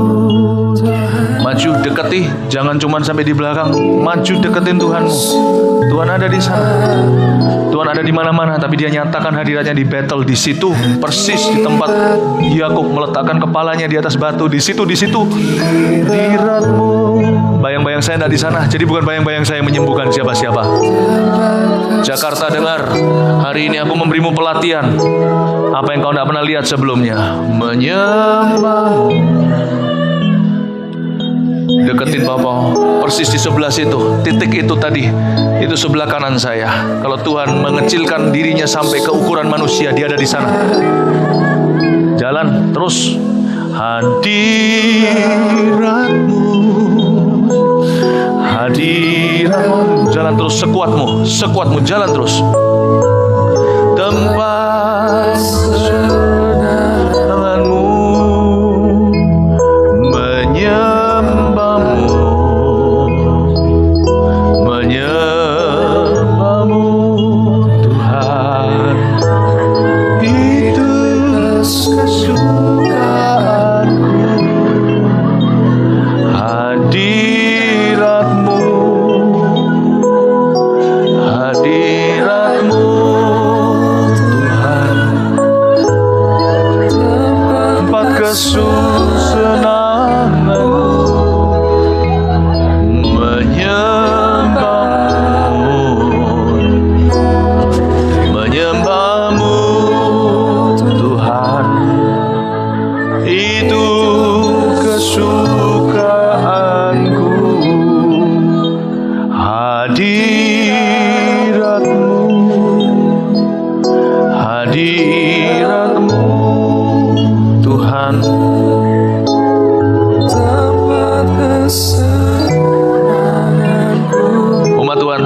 S1: Maju deketi, jangan cuma sampai di belakang. Maju deketin Tuhanmu. Tuhan ada di sana. Tuhan ada di mana-mana, tapi Dia nyatakan hadiratnya di Betel, di situ, persis di tempat Yakub meletakkan kepalanya di atas batu, di situ. Hadiratmu. Bayang-bayang saya tidak di sana, jadi bukan bayang-bayang saya menyembuhkan siapa-siapa. Jakarta dengar, hari ini aku memberimu pelatihan. Apa yang kau tidak pernah lihat sebelumnya. Menyembahmu. Deketin Bapak, persis di sebelah situ, titik itu tadi, itu sebelah kanan saya. Kalau Tuhan mengecilkan dirinya sampai ke ukuran manusia, Dia ada di sana. Jalan terus. Hadiratmu, hadiratmu. Jalan terus sekuatmu, jalan terus. Tempat kesenanganmu, menyembahmu, menyembahmu Tuhan, itu kesukaanku, hadiratmu, hadiratmu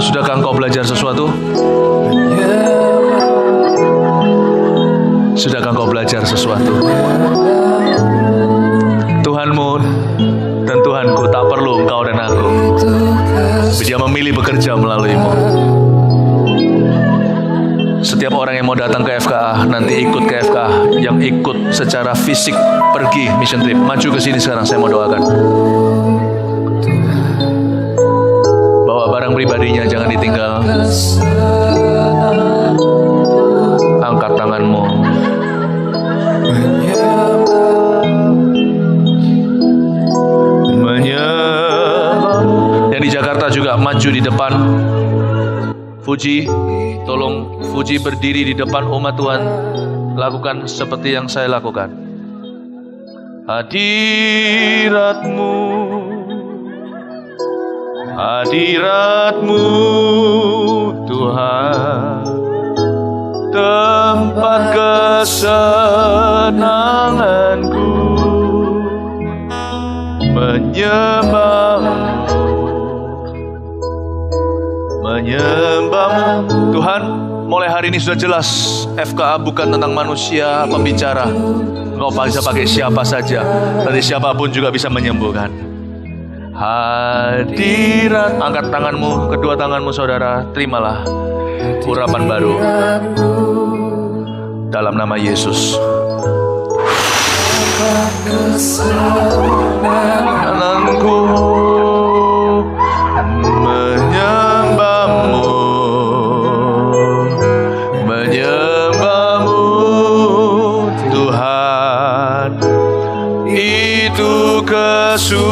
S1: Sudahkah engkau belajar sesuatu? Sudahkah engkau belajar sesuatu? Tuhanmu dan Tuhanku tak perlu engkau dan aku. Dia memilih bekerja melaluimu. Setiap orang yang mau datang ke FKA, nanti ikut ke FKA, yang ikut secara fisik pergi mission trip, maju ke sini sekarang, saya mau doakan. Bawa barang pribadinya, jangan ditinggal. Angkat tanganmu. Yang di Jakarta juga maju di depan. Fuji, tolong Fuji berdiri di depan umat Tuhan. Lakukan seperti yang saya lakukan. Hadirat-Mu, hadirat-Mu Tuhan, tempat kesenanganku, menyembah-Mu. Tuhan, mulai hari ini sudah jelas FKA bukan tentang manusia pembicara. Engkau bisa pakai siapa saja, nanti siapapun juga bisa menyembuhkan. Hadirat, angkat tanganmu, kedua tanganmu saudara, terimalah urapan baru dalam nama Yesus. Ananku menyembah-Mu, menyembah-Mu Tuhan, itu kesukaanku.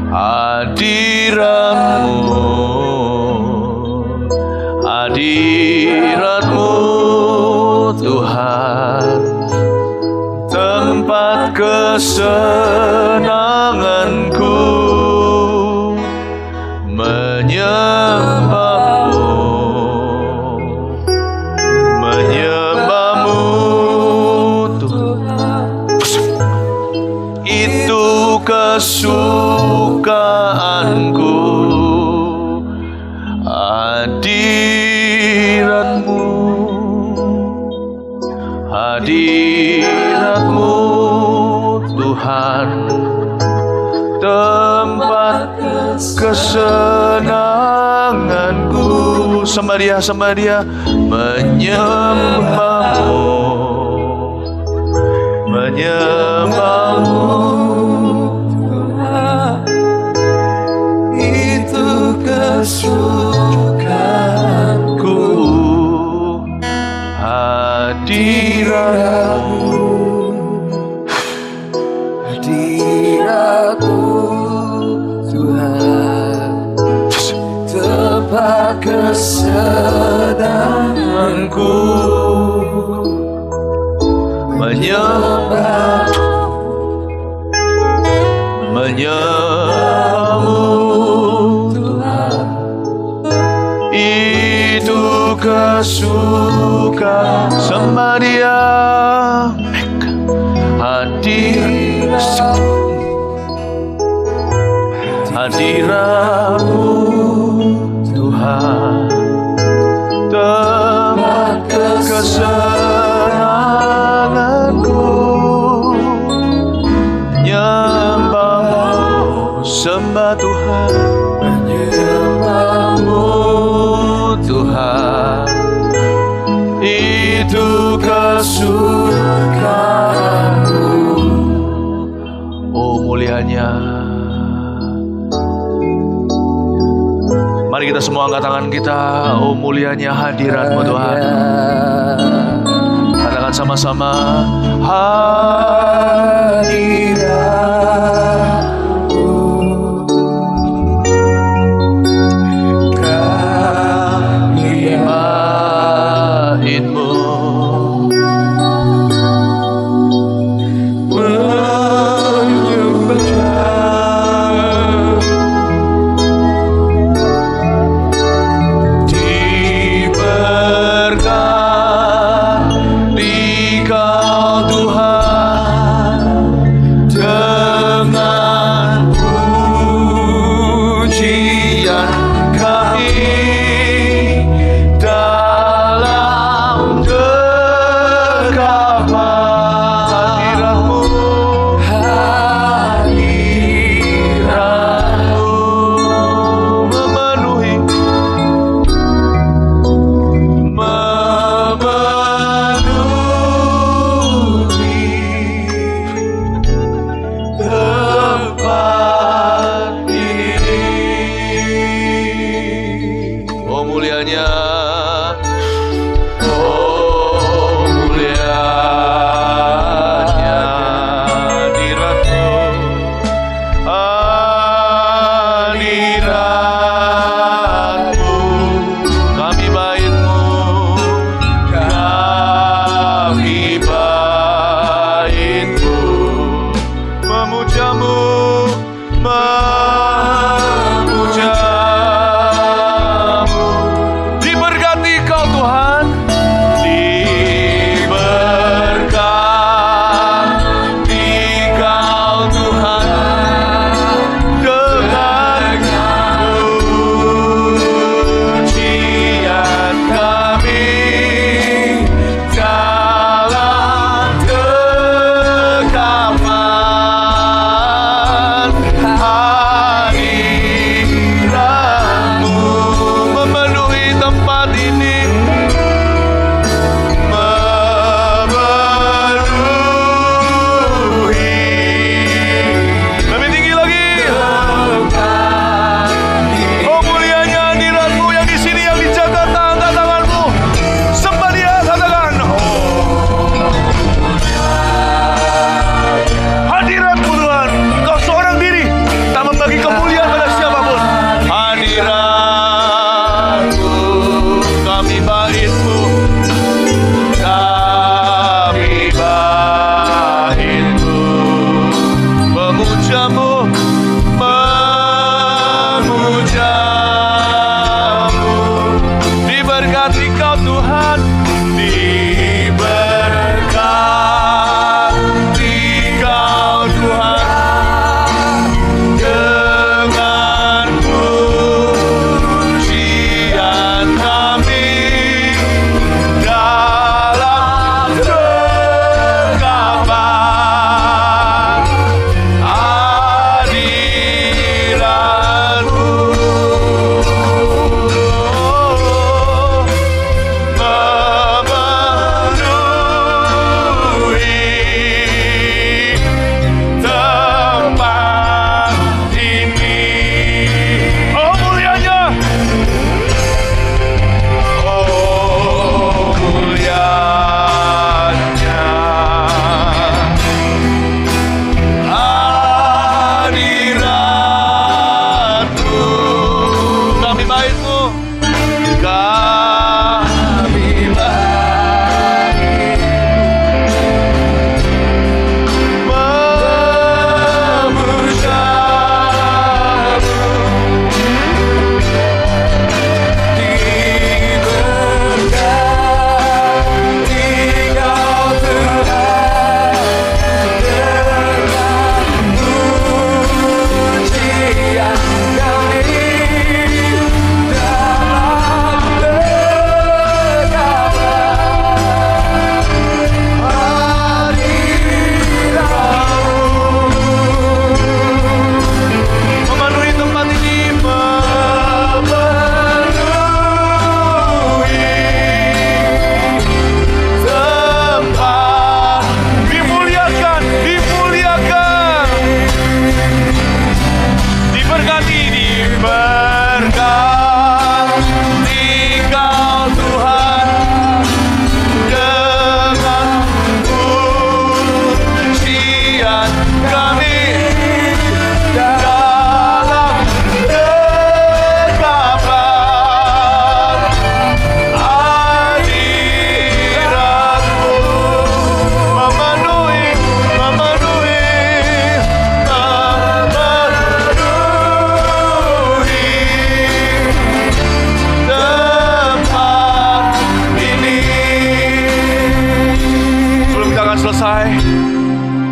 S1: Hadirat-Mu, hadirat-Mu Tuhan, tempat kesenanganku, menyembah-Mu, menyembah-Mu Tuhan, itu kesukaanku. Hadirat-Mu, hadirat-Mu Tuhan, tempat kesenanganku. Sembah Dia, sembah Dia. Menyembah-Mu, menyembah-Mu Tuhan, itu kesukaanku. Hadirat-Mu,
S2: hadirat-Mu Tuhan, tempat kesenanganku,
S1: menyembah, menyembah-Mu Tuhan, itu kesukaan. Sembah Dia. Hadirat-Mu Tuhan, tempat kesenanganku, nyembah-Mu, sembah Tuhan, menyembah-Mu Tuhan, itu kesukaanku. Oh mulianya. Mari kita semua angkat tangan kita. Oh mulianya hadirat-Mu Tuhan. Katakan sama-sama. Hadirat-Mu, kami main-Mu, diberkati Kau Tuhan.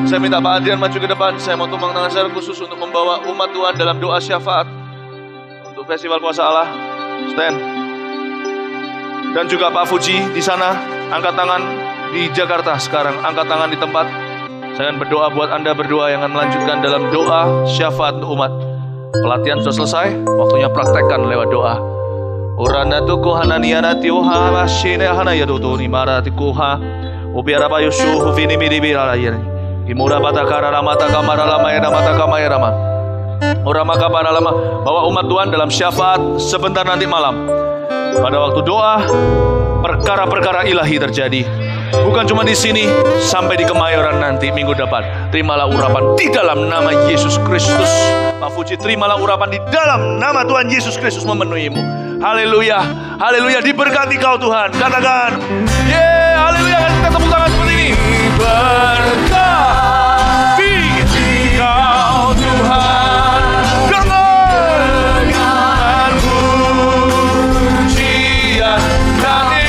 S1: Saya minta Pak Adrian maju ke depan. Saya mau tumpang tangan secara khusus untuk membawa umat Tuhan dalam doa syafaat untuk Festival Kuasa Allah. Stand. Dan juga Pak Fuji di sana, angkat tangan di Jakarta sekarang, angkat tangan di tempat. Saya akan berdoa buat Anda berdua yang akan melanjutkan dalam doa syafaat untuk umat. Pelatihan sudah selesai, waktunya praktekkan lewat doa. Urana tuku hananiana tiuha mashine hanaya dutuni marati kuha. Ubiara bayu shuhu vini miri birayani. Imura batakara ramata kamara lama ya ramata kamaya rama. Urama kapara lama. Bawa umat Tuhan dalam syafaat sebentar nanti malam. Pada waktu doa, perkara-perkara ilahi terjadi. Bukan cuma di sini, sampai di Kemayoran nanti minggu depan. Terimalah urapan di dalam nama Yesus Kristus. Pak Fuji, terimalah urapan di dalam nama Tuhan Yesus Kristus memenuhimu. Haleluya, haleluya, diberkati kau Tuhan. Katakan, yeay, haleluya. Kita tepuk tangan seperti ini. Berkati kau Tuhan. Dengan pujian kami.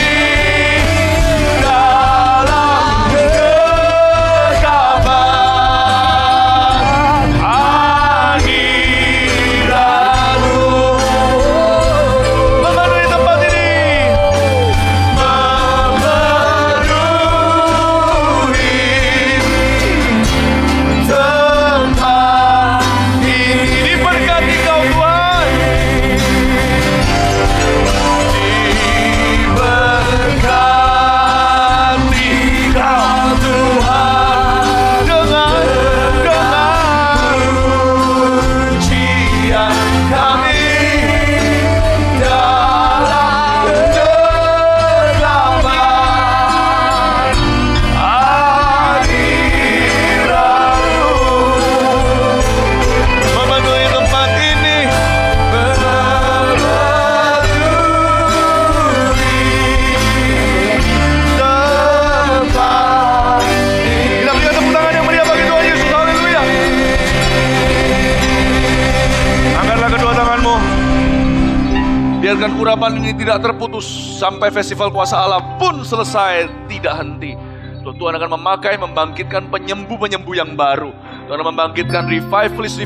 S1: Biarkan urapan ini tidak terputus sampai Festival Kuasa Allah pun selesai, tidak henti. Tuhan akan memakai, membangkitkan penyembuh-penyembuh yang baru. Tuhan akan membangkitkan revivalist,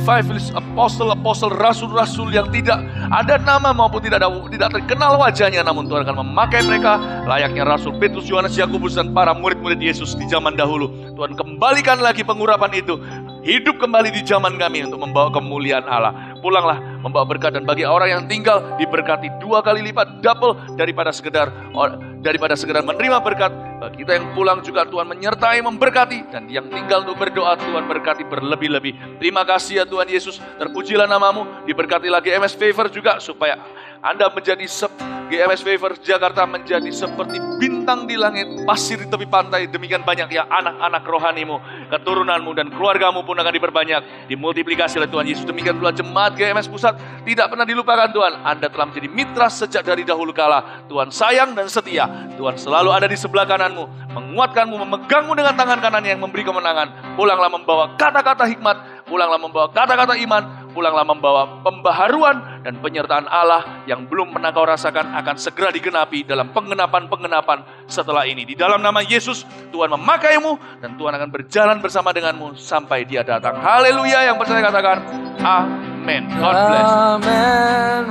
S1: apostle, rasul-rasul yang tidak ada nama maupun tidak terkenal wajahnya. Namun Tuhan akan memakai mereka layaknya Rasul Petrus, Yohanes, Yakobus dan para murid-murid Yesus di zaman dahulu. Tuhan kembalikan lagi pengurapan itu. Hidup kembali di zaman kami untuk membawa kemuliaan Allah. Pulanglah membawa berkat, dan bagi orang yang tinggal diberkati 2 kali lipat, double daripada sekedar menerima berkat. Bagi kita yang pulang juga Tuhan menyertai, memberkati, dan yang tinggal untuk berdoa Tuhan berkati berlebih-lebih. Terima kasih ya Tuhan Yesus, terpujilah namamu. Diberkati lagi MS Favor juga supaya Anda menjadi GMS Favor Jakarta menjadi seperti bintang di langit, pasir di tepi pantai. Demikian banyak ya anak-anak rohanimu, keturunanmu dan keluargamu pun akan diperbanyak, dimultiplikasi oleh Tuhan Yesus. Demikian pula jemaat GMS Pusat tidak pernah dilupakan Tuhan. Anda telah menjadi mitra sejak dari dahulu kala. Tuhan sayang dan setia. Tuhan selalu ada di sebelah kananmu, menguatkanmu, memegangmu dengan tangan kanan yang memberi kemenangan. Pulanglah membawa kata-kata hikmat, pulanglah membawa kata-kata iman, pulanglah membawa pembaharuan dan penyertaan Allah yang belum pernah kau rasakan akan segera digenapi dalam penggenapan-penggenapan setelah ini. Di dalam nama Yesus, Tuhan memakaimu dan Tuhan akan berjalan bersama denganmu sampai Dia datang. Haleluya, yang percaya katakan amin. God bless.
S2: Amen.